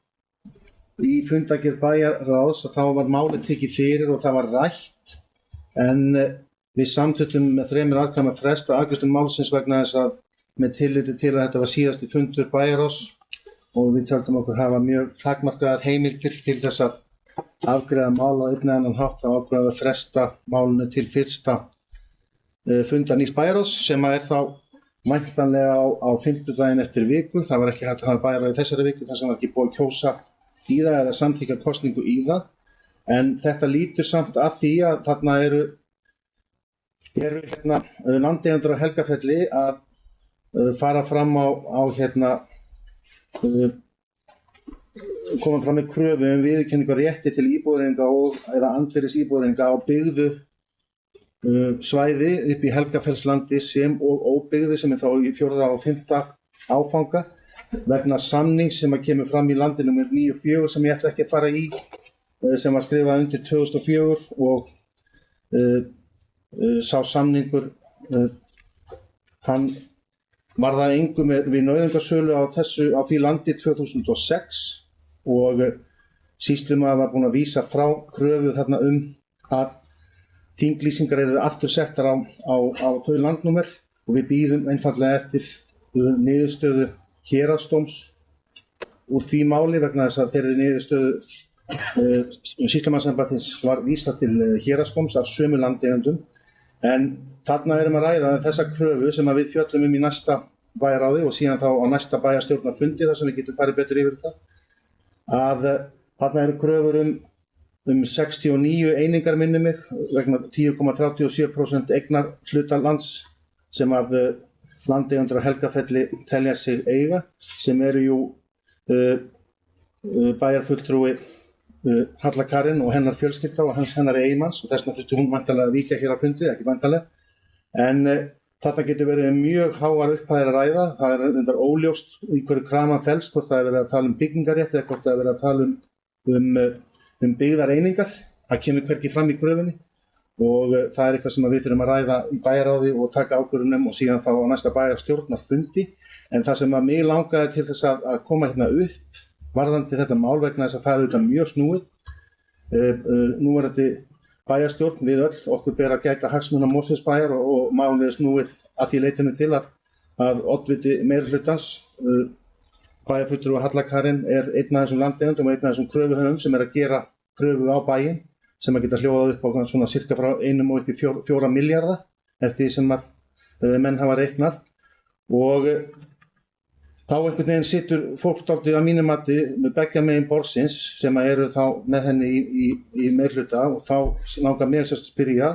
[SPEAKER 3] í fundargerð bæjarráðs að þá var málið tekið fyrir og það var rætt en við samþykktum með 3 atkvæðum að fresta afgreiðslu málsins vegna þess að með tilliti til að þetta var síðasti fundur bæjarráðs og við töldum okkur hafa mjög takmarkaðar heimildir til þess að afgreiða mál á einn eða annan hátt að ákveða að fresta málinu til fyrsta fundar nýs bæjarráðs sem er þá væntanlega á 50 daginn eftir viku. Það var ekki hægt að hafa bæjarráð í þessari viku þar sem var ekki búið að kjósa í það eða samþykkja kosningu í það. En þetta lítur samt að því að þarna eru landeigendur á Helgafelli að fara fram á koma fram með kröfu viðurkenningar rétti til íbúðareininga og eða andvirðis íbúðareininga á byggðu svæði upp í Helgafellslandi sem og óbyggðu sem er þá í 4. og 5. áfanga vegna samnings sem kemur fram í landinu númer 94 sem ég ætla ekki að fara í sem var skrifað undir 2004 og sá samningur hann var það engum við nauðungarsölu á því landi 2006 og sýslumaður var búinn að vísa frá kröfu þarna að þinglýsingar eru aftur settar á þau landnúmer og við bíðum einfaldlega eftir niðurstöðu héraðsdóms úr því máli vegna þess að þeirri niðurstöðu sýslumannsembættis var vísað til héraðsdóms af sömu landeigendum. En þarna erum að ræða þessa kröfu sem við fjöllum í næsta bæjarráði og síðan þá á næsta bæjarstjórnarfundi þar sem við getum farið betur yfir þetta. Að þarna eru kröfur um 69 einingar minni mig vegna 10,37% eignar hluta lands sem að landeigendur á Helgafelli telja sig eiga sem eru jú bæjarfulltrúi Halla Karen og hennar fjölskylda og hennar eiginmanns og þess vegna þurfti hún væntanlega að víkja hér á fundi, ekki væntanlega. En þarna getur verið mjög háar upphæðir að ræða. Það er reyndar óljóst í hverju kraman felst, hvort það er verið að tala um byggingarétt eða hvort það er verið að tala um byggðar einingar. Það kemur hvergi fram í kröfunni og það er eitthvað sem við þurfum að ræða í bæjarráði og taka ákvörðun og síðan þá á næsta bæjarstjórnarfundi. En það sem að mig langaði til þess að koma hérna upp varðandi þetta mál vegna þess að það er auðvitað mjög snúið. Núverandi bæjarstjórn við öll okkur ber að gæta hagsmuna Mosfellsbæjar og málið er snúið að því leytinu til að oddviti meirihlutans bæjarfulltrúi Halla Karen er einn af þessum landeigendum og einn af þessum kröfuhöfum sem er að gera kröfu á bæinn sem að geta hljóðað upp á svona cirka frá 1 og upp í 4 milljarða eftir því sem að menn hafa reiknað og þá einhvern veginn situr fólk dálítið að mínu mati með beggja megin borðsins sem eru þá með henni í meirhluta og þá langar mér að spyrja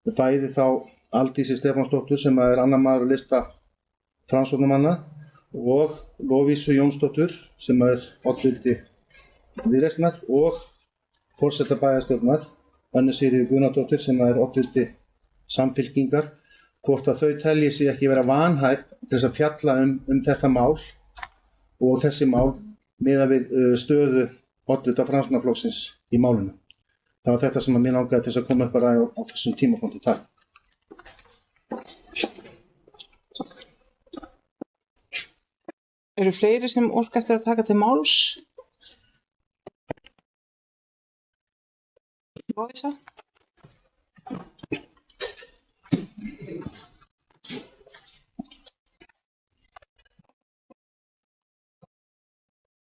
[SPEAKER 3] bæði þá Aldísi Stefánsdóttur sem er annar maður á lista Framsóknarmanna og Lovísu Jónsdóttur sem oddviti Viðreisnar og forseta bæjarstjórnar Önnu Sigríður Guðnadóttur sem oddviti Samfylkingar, hvort að þau telji sig ekki vera vanhæf til þess að fjalla þetta mál og þessi mál miðað við stöðu oddvita Framsóknarflokksins í málinu. Það var þetta sem að mér langaði til þess að koma upp að ræða á þessum tímapunkti. Takk.
[SPEAKER 1] Eru fleiri sem óska eftir að taka til máls? Lovísa?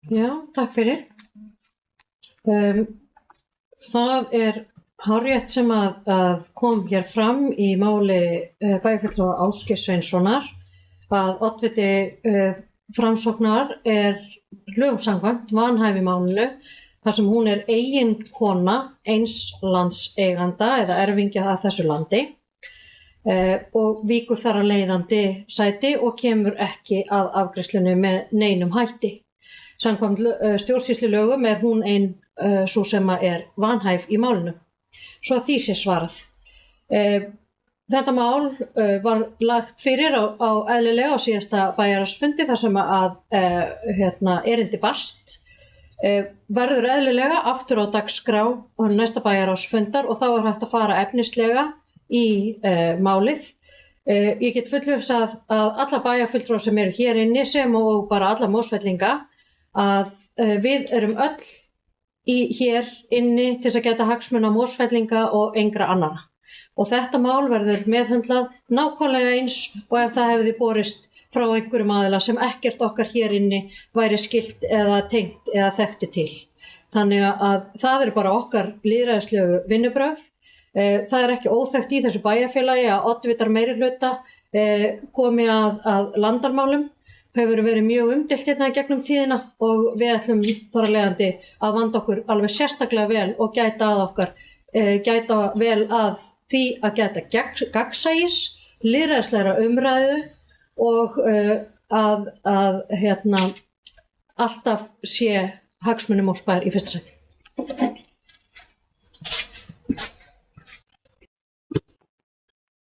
[SPEAKER 4] Já, takk fyrir. Það hárrétt sem að kom hér fram í máli bæjarfulltrúa Ásgeirs Sveinssonar að oddviti Framsóknar lögum samkvæmt vanhæf í málinu þar sem hún eiginkona eins landseiganda eða erfingja að þessu landi og víkur þar að leiðandi sæti og kemur ekki að afgreiðslunni með neinum hætti. Samkvæmt stjórnsýslulögum hún ein sú sem vanhæf í málinu. Svo að því sé svarað. Þetta mál var lagt fyrir á eðlilega á síðasta bæjarráðsfundi þar sem að erindi barst. Verður eðlilega aftur á dagskrá á næsta bæjarráðsfundar og þá hægt að fara efnislega í málið. Ég get fullvissað að alla bæjarfulltrúar sem eru hér inni sem og bara alla Mosfellinga að við erum öll hér inni til þess að geta hagsmuna Mosfellinga og engra annara. Og þetta mál verður meðhöndlað nákvæmlega eins og ef það hefði borist frá einhverjum aðila sem ekkert okkar hér inni væri skylt eða tengt eða þekkti til. Þannig að það bara okkar lýðræðislegu vinnubrögð. Það ekki óþekkt í þessu bæjarfélagi að oddvitar meirihluta komi að landarmálum. Hefur verið mjög umdeilt hérna í gegnum tíðina og við ætlum þar af leiðandi að vanda okkur alveg sérstaklega vel og gæta vel að því að gæta gagnsæis, lýðræðislegra umræðu og að alltaf sé hagsmuni Mosbæjar í fyrsta sæti.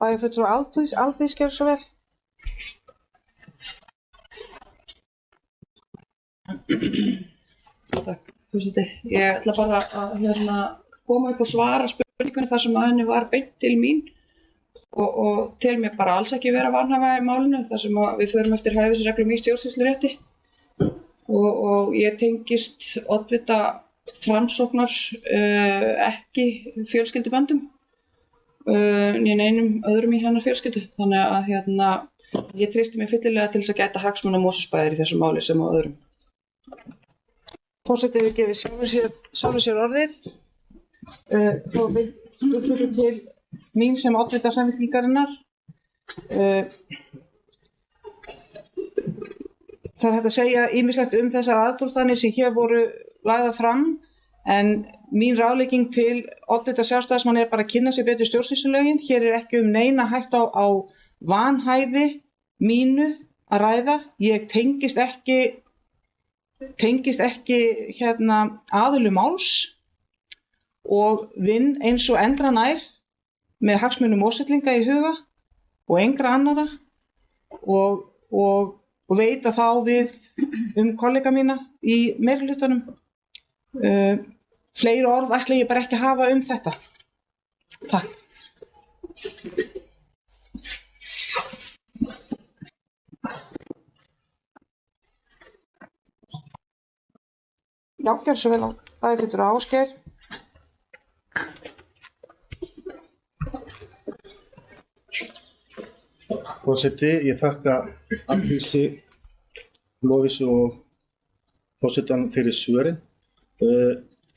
[SPEAKER 1] Bæjarfulltrúi Aldís gjörðu svo vel.
[SPEAKER 7] Takk, forseti. Ég ætla bara að koma upp og svara spurningunni þar sem að henni var beint til mín og tel mér bara alls ekki vera vanhæfa í málinu þar sem að við förum eftir hæfisreglum í stjórnsýslurétti og ég tengist oddvita Framsóknar ekki fjölskylduböndum né neinum öðrum í hennar fjölskyldu. Þannig að ég treysti mig fyllilega til þess að gæta hagsmuna Mosfellsbæjar í þessu máli sem á öðrum.
[SPEAKER 1] Forseti hefur gefið sjálfur sér orðið. Þá spurningu til mín sem oddvita Samfylkingarinnar. Það hægt að segja ýmislegt þessar aðdróttanir sem hér voru lagðar fram en mín ráðlegging til oddvita Sjálfstæðismanna bara að kynna sér betur stjórnsýslulögin. Hér neina hætta á vanhæfi mínu að ræða. Ég tengist ekki aðilum máls og vinn eins og endranær með hagsmunum Mosfellinga í huga og engra annara og veita þá við kollega mína í meirihlutanum. Fleiri orð ætla ég bara ekki að hafa þetta. Takk. Já, gjörðu svo vel á bæjarfulltrúa Ásgeir.
[SPEAKER 3] Forseti, ég þakka Aldísi, Lovísu og forsetanum fyrir svörin.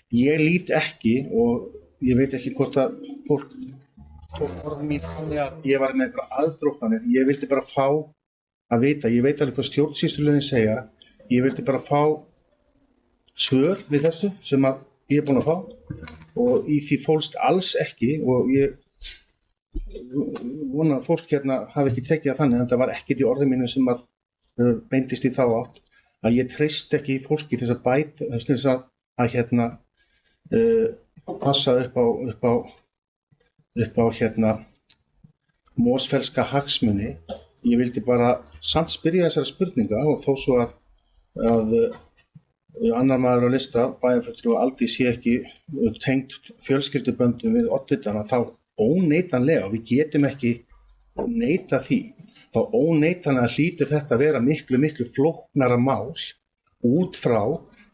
[SPEAKER 3] Ég lít ekki og ég veit ekki hvort að fólk orðum mín þannig að ég var með einhverja aðdróttanir. Ég vildi bara fá að vita, ég veit alveg hvað stjórnsýslulögin segja, ég vildi bara fá svör við þessu sem að ég búinn að fá og í því fólst alls ekki og ég vona að fólk hafi ekki tekið að þannig en það var ekkert í orðum mínu sem að beindist í þá átt að ég treysti ekki fólki til þess að bæta, þess að passa upp á Mosfellska hagsmuni. Ég vildi bara samt spyrja þessara spurninga og þó svo að annar maður á lista, bæjarfulltrúi Aldís, sé ekki tengt fjölskylduböndum við oddvitana, þá óneitanlega, og við getum ekki neita því, þá óneitanlega hlýtur þetta að vera miklu flóknara mál út frá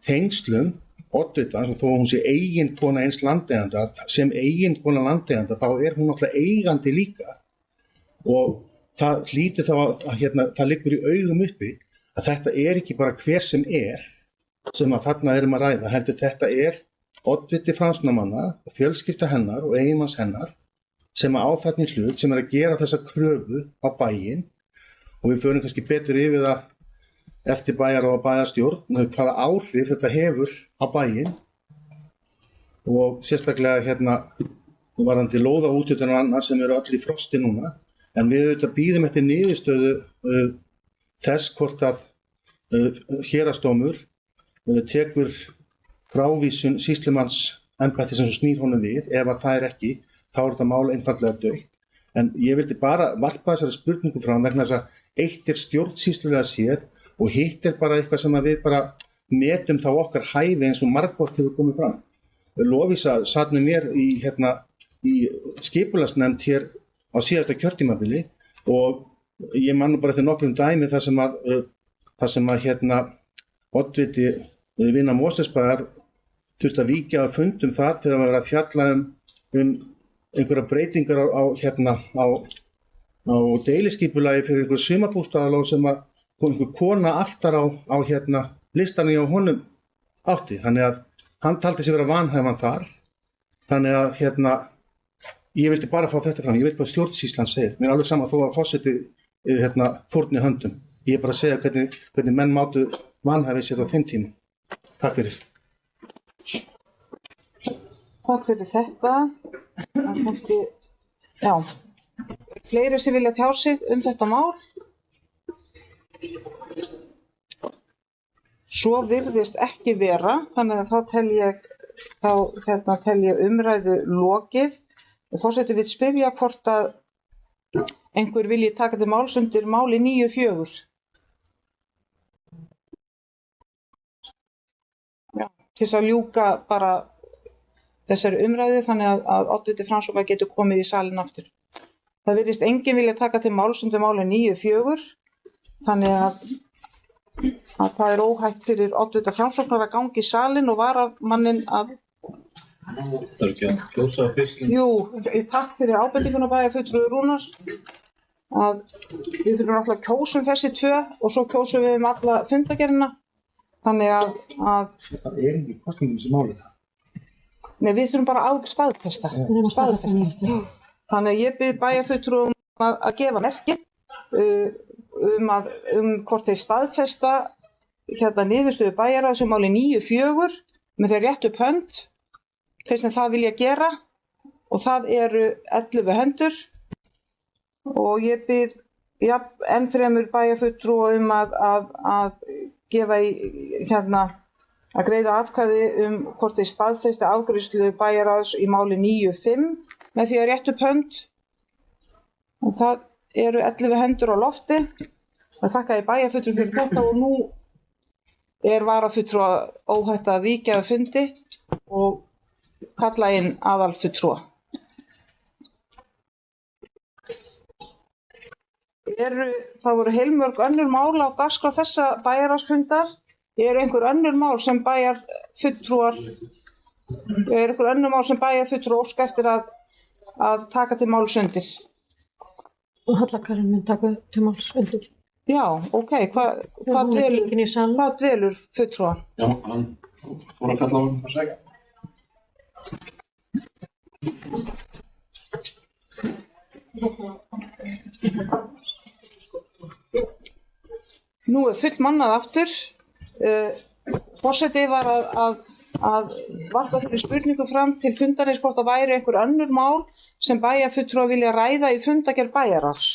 [SPEAKER 3] tengslum oddvitans, og þó hún sé eiginkona eins landeiganda, sem eiginkona landeiganda, þá hún náttúrulega eigandi líka, og það hlýtur þá að það liggur í augum uppi að þetta ekki bara hver sem að þarna að ræða, heldur þetta oddviti Framsóknarmanna, fjölskylda hennar og eiginmanns hennar sem á þarna í hlut, sem að gera þessa kröfu á bæinn, og við förum kannski betur yfir það eftir bæjar og bæjarstjórn hvaða áhrif þetta hefur á bæinn, og sérstaklega varðandi lóðaúthlutanir og annað sem eru öll í frosti núna, en við auðvitað bíðum eftir niðurstöðu þess hvort að héraðsdómur tekur frávísun sýslumannsembættis sem snýr honum við. Ef að það ekki, þá þetta mál einfaldlega dautt. En ég vildi bara varpa þessari spurningu fram vegna þess að eitt stjórnsýslulega séð og hitt bara eitthvað sem að við bara metum þá okkar hæfi eins og margoft hefur komið fram. Lovísa sat með mér í skipulagsnefnd hér á síðasta kjörtímabili og ég man nú bara eftir nokkrum dæmi þar sem að oddviti vina Mosfellsbæjar þurfti að víkja að fundum það til að vera að fjalla um einhverja breytingar á deiliskipulagi fyrir einhver sumarbústaðalóð sem að einhver kona aftar á listanum á honum átti. Þannig að hann taldi sig vera vanhæfan þar. Þannig að ég vildi bara fá þetta fram. Ég veit hvað stjórnsýslan segir. Mér alveg sama þó að forseti fórni höndum. Ég bara segja hvernig menn mátu vanhæfi sér á þeim tíma. Takk fyrir.
[SPEAKER 1] Takk fyrir þetta. Það kannski, fleiri sem vilja tjá sig þetta mál. Svo virðist ekki vera, þannig að þá tel ég umræðu lokið. Og forseti vill spyrja hvort að einhver vilji taka til máls undir máli 9.4. Til þess að ljúka bara þessari umræðu þannig að oddviti Framsóknar getur komið í salinn aftur. Það virðist enginn vilja taka til máls undir máli 9.4. Þannig að það óhætt fyrir oddvita Framsóknar að ganga í salinn og varamannin að
[SPEAKER 2] Það ekki að kjósa fyrst.
[SPEAKER 1] Jú, takk fyrir ábendinguna bæjarfulltrúi Rúnar að við þurfum alltaf að kjósa þessi tvö og svo kjósum við alla fundagerðina. Þannig að
[SPEAKER 3] það ekki kostningum sem máli það.
[SPEAKER 1] Nei, við þurfum bara að staðfesta. Þannig að ég bið bæjarfulltrúi að gefa merki hvort þeir staðfesta niðurstöðu bæjarráðs um máli 9.4 með þeir rétt upp hönd þeir sem það vilja gera og það eru 11 hendur og ég bið enn fremur bæjarfulltrúa að gefa að greiða atkvæði hvort þeir staðfesta afgreiðslu bæjarráðs í máli 9.5 með því að rétt upp hönd og það eru 11 hendur á lofti. Það þakka ég bæjarfulltrúa fyrir þetta og nú varafulltrúa óhætt að víkja að fundi og kalla inn aðalfulltrúa. Það voru heilmörg önnur mál á dagskrá þessa bæjarráðsfundar. Einhver önnur mál sem bæjarfulltrúa óska eftir að taka til máls undir?
[SPEAKER 4] Og Halla Karen mun taka til máls undir.
[SPEAKER 1] Já, ok. Hvað dvelur fulltrúan?
[SPEAKER 8] Já, hann fór að kalla á hann að segja.
[SPEAKER 1] Nú full mannað aftur. Forseti var að varpa þeirri spurningu fram til fundarins hvort það væri einhver önnur mál sem bæjarfulltrúar vilja ræða í fundagerð bæjarráðs.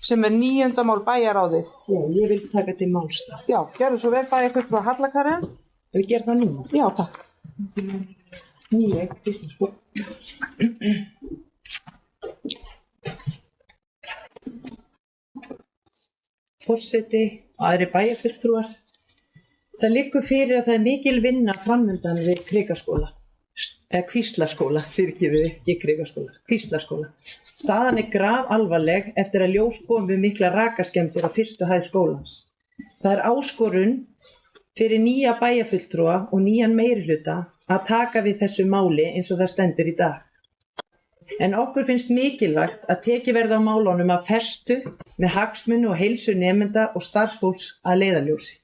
[SPEAKER 1] sem er 9. mál bæjaráðið.
[SPEAKER 6] Já, ég vil taka til máls það.
[SPEAKER 1] Já, gerðu svo vel bæjarfulltrúa Halla Karen.
[SPEAKER 6] Við gerum það núna.
[SPEAKER 1] Já, takk.
[SPEAKER 6] Nýja, fyrst sko. Forseti og aðri bæjarfulltrúar. Það liggur fyrir að það er mikil vinna framundan við Krigaskóla, eða Kvíslaskóla, fyrirgefið ekki Krigaskóla, Kvíslaskóla. Staðan er grafalvarleg eftir að ljós kom við mikla rakaskemmdir á fyrstu hæð skólans. Það er áskorun fyrir nýja bæjarfulltrúa og nýjan meirihluta að taka við þessu máli eins og það stendur í dag. En okkur finnst mikilvægt að tekið verða á málunum af festu með hagsmuni og heilsu nemenda og starfsfólks að leiðarljósi.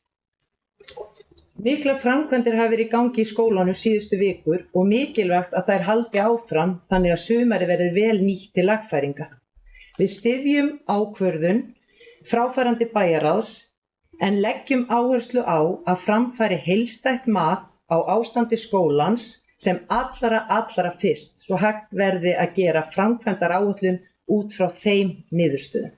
[SPEAKER 6] Miklar framkvæmdir hafa verið í gangi í skólanum síðustu vikur og mikilvægt að þær haldi áfram þannig að sumari verði vel nýtt til lagfæringa. Við styðjum ákvörðun fráfarandi bæjarráðs en leggjum áherslu á að framfæri heildstætt mat á ástandi skólans sem allra fyrst svo hægt verði að gera framkvæmdaráætlun út frá þeim niðurstöðum.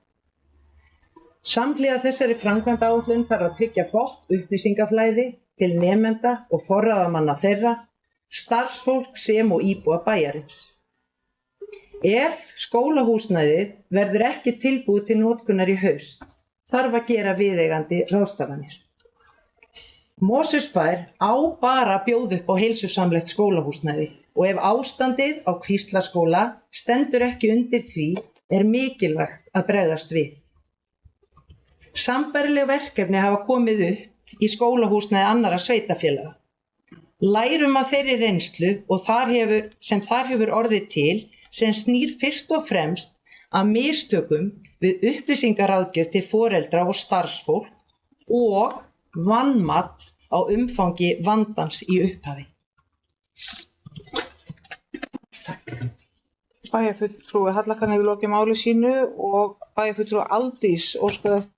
[SPEAKER 6] Samhliða þessari framkvæmdaáætlun þarf að tryggja gott upplýsingaflæði til nemenda og forráðamanna þeirra, starfsfólk sem og íbúa bæjarins. Ef skólahúsnæðið verður ekki tilbúið til notkunar í haust, þarf að gera viðeigandi ráðstafanir. Mosfellsbær á bara að bjóða upp á heilsusamlegt skólahúsnæði og ef ástandið á Kvíslaskóla stendur ekki undir því er mikilvægt að bregðast við. Sambærileg verkefni hafa komið upp í skólahúsnæði annarra sveitarfélaga. Lærum af þeirri reynslu og sem þar hefur orðið til sem snýr fyrst og fremst að mistökum við upplýsingaráðgjöf til foreldra og starfsfólk og vanmat á umfangi vandans í upphafi.
[SPEAKER 1] Bæjarfulltrúi Halla Karen hefur lokið máli sínu og bæjarfulltrúi Aldís óskaði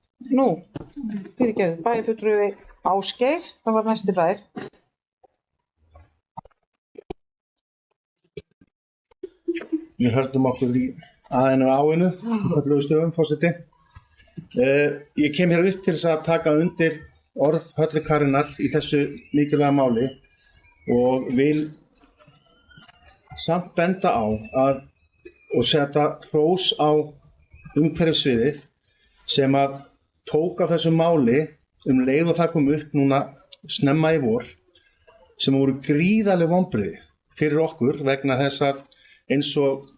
[SPEAKER 1] bæjarfulltrúi Ásgeir, það var næsti bær.
[SPEAKER 3] Við höldum okkur í aðeinu áinu, öllu stöðum, forseti. Ég kem hér upp til þess að taka undir orð Höllu Karenar í þessu mikilvæga máli og vil samt benda á og setja hrós á umhverfissviðið sem að tók á þessu máli leið og það kom upp núna snemma í vor sem voru gríðarleg vonbrigði fyrir okkur vegna þess að eins og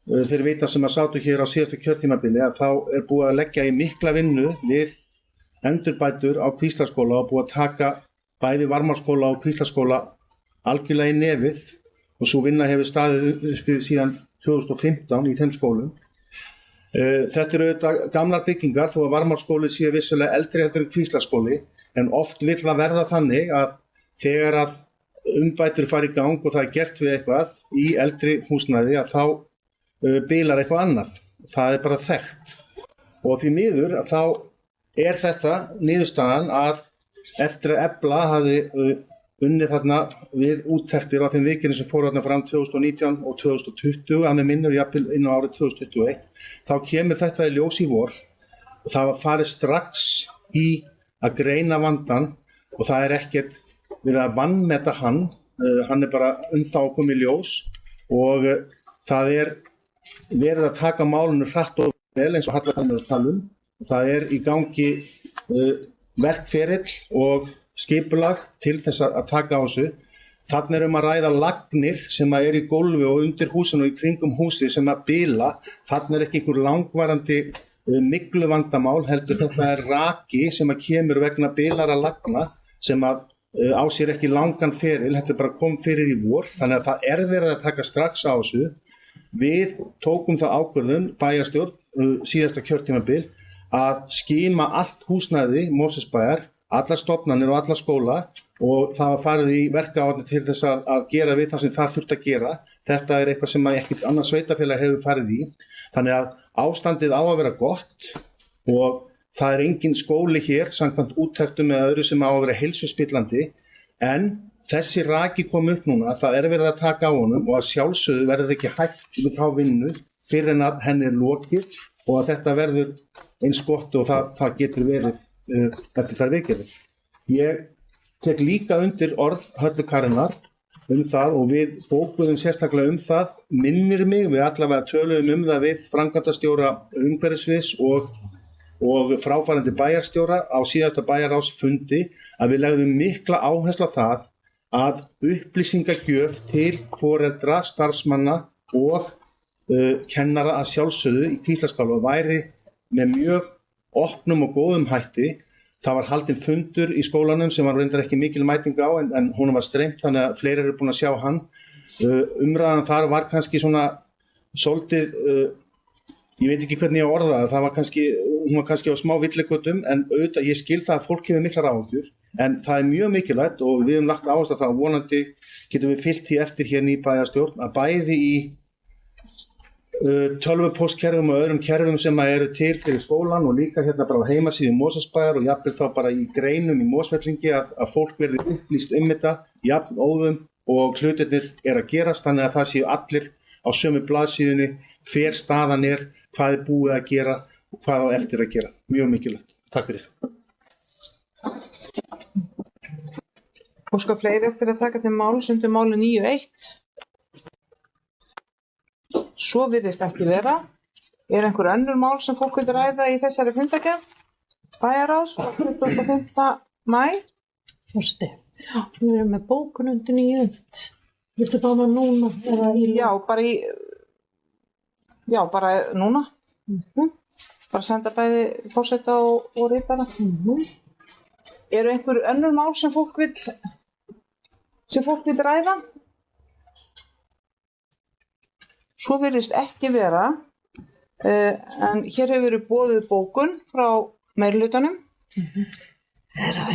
[SPEAKER 3] þeir vita sem að sátu hér á síðastu kjörtímabili að þá er búið að leggja í mikla vinnu við endurbætur á Kvíslaskóla og búið að taka bæði Varmárskóla og Kvíslaskóla algjörlega í nefið og svo vinna hefur staðið síðan 2015 í þeim skólum. Þetta eru auðvitað gamlar byggingar þó að Varmárskóli sé vissulega eldri heldur en Kvíslaskóli en oft vill það verða þannig að þegar að umbætur fara í gang og það er gert við eitthvað í eldri húsnæði að þá bilar eitthvað annað. Það er bara þekkt og því miður að þá er þetta niðurstaðan að eftir að Efla hafði unnið þarna við úttektir á þeim vikinu sem fóru þarna fram 2019 og 2020 að með minnur jafnvel inn á árið 2021 þá kemur þetta í ljós í vor og það var farið strax í að greina vandann og það er ekkert verið að vanmeta hann er bara þá komið í ljós og það er verið að taka málinu hratt og vel eins og Halla Karen er að tala um. Það er í gangi verkferill og skipulag til þess að taka á þessu. Þarna að ræða lagnir sem er í gólfi og undir húsinu og í kringum húsið sem að bila. Þarna ekki einhver langvarandi myglu vandamál heldur þetta er raki sem að kemur vegna bilara lagna sem að á sér ekki langan feril, þetta bara kom fyrir í vor. Þannig að það er verið að taka strax á þessu. Við tókum það ákvörðun bæjarstjórn síðasta kjörtímabil að skima allt húsnæði Mosfellsbæjar, allar stofnanir og allar skóla og það var farið í verkáætlun til þess að gera við það sem þar þurfti að gera. Þetta er eitthvað sem ekkert annað sveitarfélag hefur farið í. Þannig að ástandið á að vera gott og það er engin skóli hér samkvæmt úttektum eða öðru sem á að vera heilsuspillandi en þessi raki kom upp núna að það er verið að taka á honum og að sjálfsögðu verður ekki hægt við þá vinnu fyrir en að henni er lokið og að þetta verður eins gott og það getur verið eftir þær viðgerðir. Ég tek líka undir orð Höllu Karenar það og við bókuðum sérstaklega það, minnir mig, við allavega töluðum það við framkvæmdastjóra umhverfissviðs og fráfarandi bæjarstjóra á síðasta bæjarráðsfundi að við legðum mikla áherslu á það að upplýsingagjöf til foreldra, starfsmanna og kennara að sjálfsögðu í Kvíslaskála væri með mjög opnum og góðum hætti. Það var haldinn fundur í skólanum sem var reyndar ekki mikil mæting á en hún var streymt þannig að fleiri eru búin að sjá hann. Umræðan þar var kannski svona svolítið, ég veit ekki hvernig ég á orða það, hún var kannski á smá villigötum en auðvitað ég skil það að fólk hefur miklar áhyggjur en það er mjög mikilvægt og við höfum lagt áherslu á það og vonandi getum við fylgt því eftir hér ný bæjarstjórn að bæði í tölvupóstkerfum og öðrum kerfum sem eru til fyrir skólan og líka hérna bara á heimasíðu Mosfellsbæjar og jafnvel þá bara í greinum í Mosfellingi að fólk verði upplýst þetta jafn óðum og hlutirnir að gerast þannig að það séu allir á sömu blaðsíðunni hver staðan hvað er búið að gera og hvað á eftir að gera. Mjög mikilvægt. Takk fyrir.
[SPEAKER 1] Óska fleiri eftir að taka til máls undir máli 9.1. Svo virðist ekki vera. Er einhver önnur mál sem fólk vil ræða í þessari fundargerð? Bæjarráðs frá 25. maí.
[SPEAKER 4] Forseti, við erum með bókun undir 9.1. Viltu bána núna? Já, bara núna. Bara senda bæði forseta og ritara. Eru einhver önnur mál sem fólk vil ræða? Svo virðist ekki vera, en hér hefur verið boðið bókun frá meirihlutanum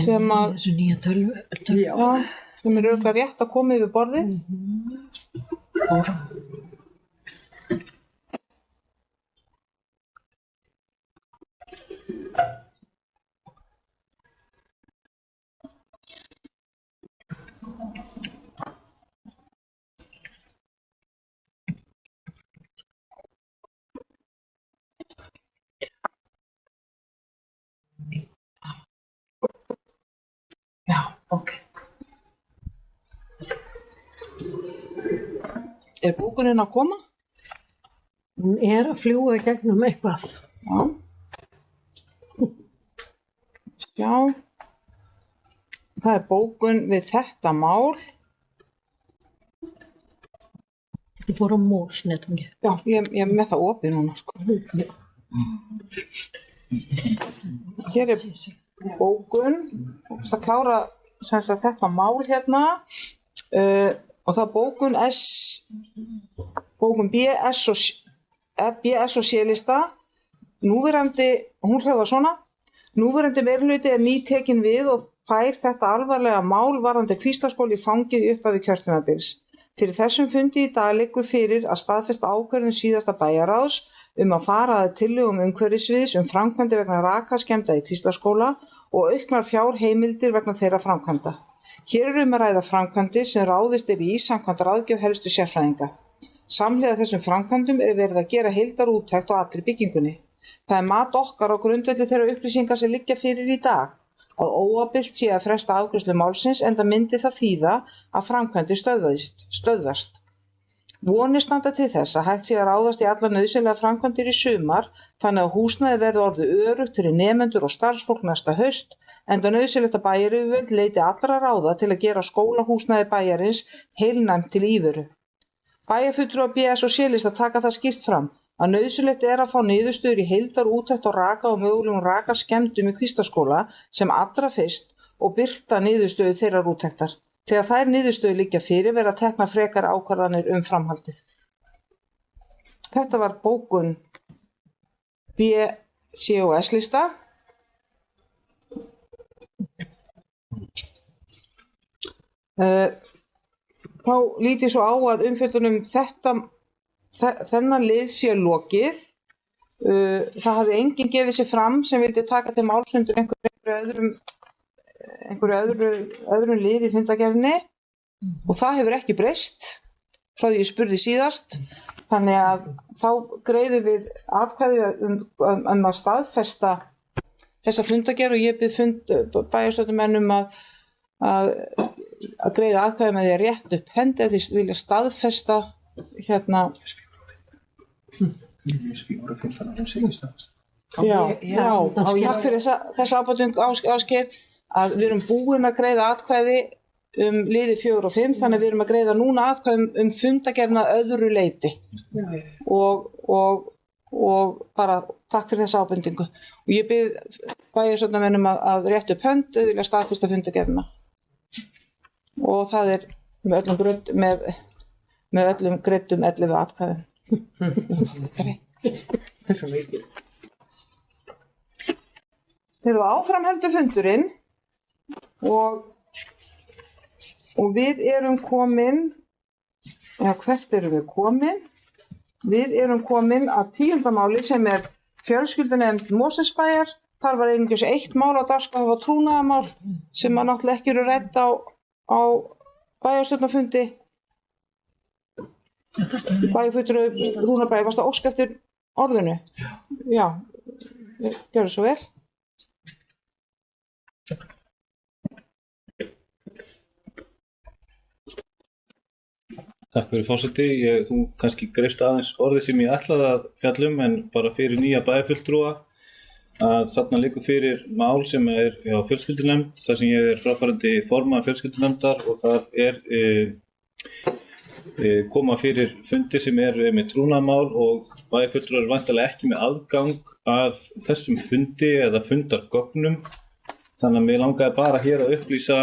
[SPEAKER 4] sem að þessu nýja tölvu.
[SPEAKER 1] Já, sem er örugglega rétt að koma yfir borðið. Já, ok. Er bókunin að koma?
[SPEAKER 4] Hún að fljúga gegnum eitthvað.
[SPEAKER 1] Já. Það er bókun við þetta mál.
[SPEAKER 4] Ég fór á Mósnetungi.
[SPEAKER 1] Já, ég er með það opið núna, sko. Hér er bókun, það klára þetta mál hérna og það er bókun BS og C-lista. Núverandi, hún hljóðar svona: núverandi meirihluti nýtekin við og fær þetta alvarlega mál varðandi Kvíslarskóla í fangið í upphafi kjörtímabils. Fyrir þessum fundi í dag liggur fyrir að staðfesta ákvörðun síðasta bæjarráðs að fara að tillögum umhverfissviðs framkvæmdir vegna rakaskemmda í Kvíslarskóla og auknar fjárheimildir vegna þeirra framkvæmda. Hér er að ræða framkvæmdir sem ráðist í samkvæmt ráðgjöf helstu sérfræðinga. Samhliða þessum framkvæmdum verið að gera heildarúttekt á allri byggingunni. Það er mat okkar á grundvelli þeirra upplýsingar sem liggja fyrir í dag að óábyrgt sé að fresta afgreiðslu málsins enda myndi það þýða að framkvæmdir stöðvast. Vonir standa til þess að hægt sé að ráðast í allar nauðsynlegar framkvæmdir í sumar þannig að húsnæði verði orðið öruggt fyrir nemendur og starfsfólk næsta haust enda nauðsynlegt að bæjaryfirvöld leiti allra ráða til að gera skólahúsnæði bæjarins heilnæmt til íveru. Bæjarfulltrúar BS og C-lista taka það skýrt fram að nauðsynlegt að fá niðurstöður í heildarúttekt á raka og mögulegum rakaskemmdum í Kvíslarskóla sem allra fyrst og birta niðurstöður þeirrar úttektar. Þegar þær niðurstöður liggja fyrir verða teknar frekar ákvarðanir framhaldið. Þetta var bókun B, C og S-lista. Þá lít ég svo á að umfjöllunum þennan lið sé lokið. Það hafði enginn gefið sig fram sem vildi taka til máls undir einhverju öðrum lið í fundargerðinni og það hefur ekki breyst frá því ég spurði síðast. Þannig að þá greiðum við atkvæði að staðfesta þessa fundargerð og ég bið bæjarstjórnarmenn að greiða atkvæði með því að rétta upp hendi að þið vilja staðfesta hérna. Já, takk fyrir þessa ábendingu Ásgeir, að við erum búin að greiða atkvæði liði 4 og 5, þannig að við erum að greiða núna atkvæði fundargerðina öðru leyti og bara takk fyrir þessa ábendingu og ég bið bæjarstjórnarmönnum að rétta upp hönd eða vilja staðfesta fundargerðina og það með öllum greiddum 11 atkvæðum. Þeir eru áframheldur fundurinn og við erum komin, hvert erum við komin? Við erum komin að 10. máli sem er fjölskyldunefnd Mosfellsbæjar. Þar var einungis 1 mál á dagskrá, það var trúnaðarmál sem að náttúrulega ekki eru rædd á bæjarstjórnarfundi. Bæjarfulltrúi Rúnarbæjar, varstu að óska eftir orðinu? Já, gjörðu svo vel.
[SPEAKER 2] Takk fyrir forseti. Þú kannski greifst aðeins orðið sem ég ætlaði að fjallum en bara fyrir nýja bæjarfulltrúa að þarna liggur fyrir mál sem er hjá fjölskyldunefnd þar sem ég er fráfarandi formaður fjölskyldunefndar og þar koma fyrir fundi sem með trúnaðarmál og bæjarfulltrúar eru væntanlega ekki með aðgang að þessum fundi eða fundargögnum. Þannig að mig langaði bara hér að upplýsa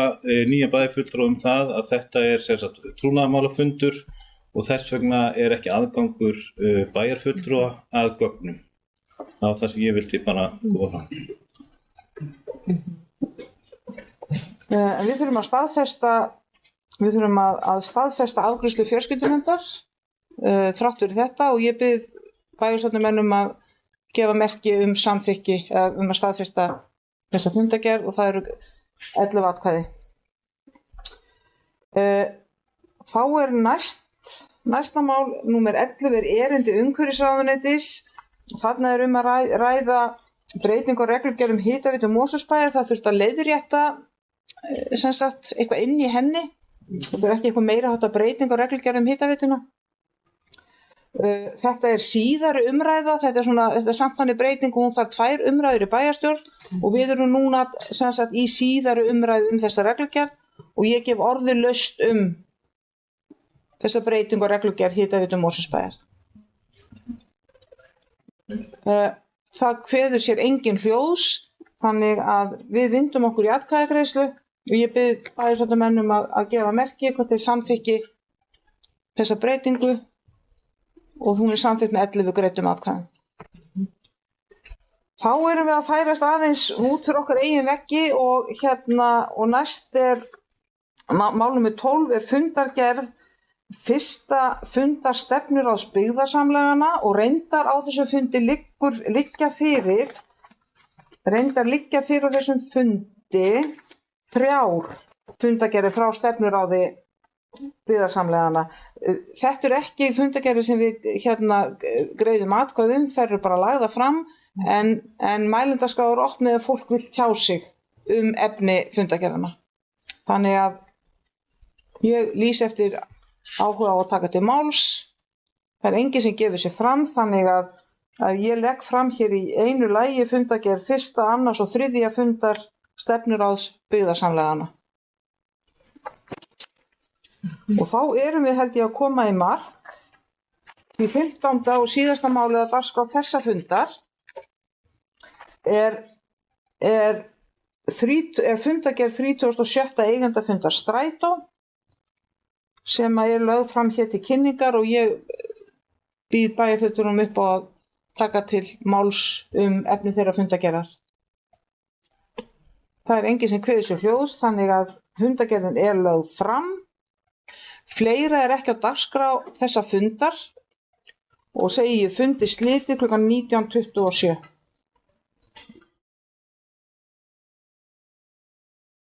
[SPEAKER 2] nýja bæjarfulltrúa það að þetta er sem sagt trúnaðarmálafundur og þess vegna er ekki aðgangur bæjarfulltrúa að gögnum. Það var það sem ég vildi bara koma fram.
[SPEAKER 1] Við þurfum að staðfesta afgreiðslu fjölskyldunefndar þrátt fyrir þetta og ég bið bæjarstjórnarmenn að gefa merki samþykki eða að staðfesta þessa fundargerð og það eru 11 atkvæði. Þá er næsta mál númer 11 er erindi umhverfisráðuneytis. Þarna er að ræða breytingu á reglugerð hitaveitu Mosfellsbæjar. Það þurfti að leiðrétta sem sagt eitthvað inn í henni. Það er ekki eitthvað meira háttar breyting á reglugerð hitaveituna. Þetta er síðari umræða, þetta er samt þannig breyting og hún þarf 2 umræður í bæjarstjórn og við erum núna sem sagt í síðari umræðu þessa reglugerð og ég gef orði laust þessa breyting á reglugerð hitaveitu Mosfellsbæjar. Það kveður sér engin hljóðs þannig að við vindum okkur í atkvæðagreiðslu og ég bið bæjarstjórnarmenn að gefa merki hvort þeir samþykki þessa breytingu og hún er samþykkt með 11 greiddum atkvæðum. Þá erum við að færast aðeins út fyrir okkar eigin veggi og næst er mál nr. 12 er fundargerð fyrsta fundar stefnuráðs byggðarsamlaganna og reyndar á þessum fundi liggja fyrir á þessum fundi 3 fundargerðir frá stefnuráði byggðarsamlaganna. Þetta er ekki fundargerðir sem við greiðum atkvæðum, þær eru bara lagðar fram en mælendaskrá er opnuð ef fólk vill tjá sig efni fundargerðanna. Þannig að ég lýsi eftir áhuga á að taka til máls. Það er enginn sem gefur sig fram þannig að ég legg fram hér í einu lagi fundargerð 1., 2. og 3. fundar stefnuráðs byggðarsamlaganna. Og þá erum við held ég að koma í mark í 15. og síðasta málið að dagskrá þessa fundar er fundargerð 37. eigendafundar Strætó sem er lögð fram hér til kynningar og ég býð bæjarfulltrúum upp á að taka til máls efni þeirra fundargerðar. Það er enginn sem kveður sér hljóðs þannig að fundargerðin er lögð fram. Fleira er ekki á dagskrá þessa fundar og segi ég fundi slitið klukkan 19:27.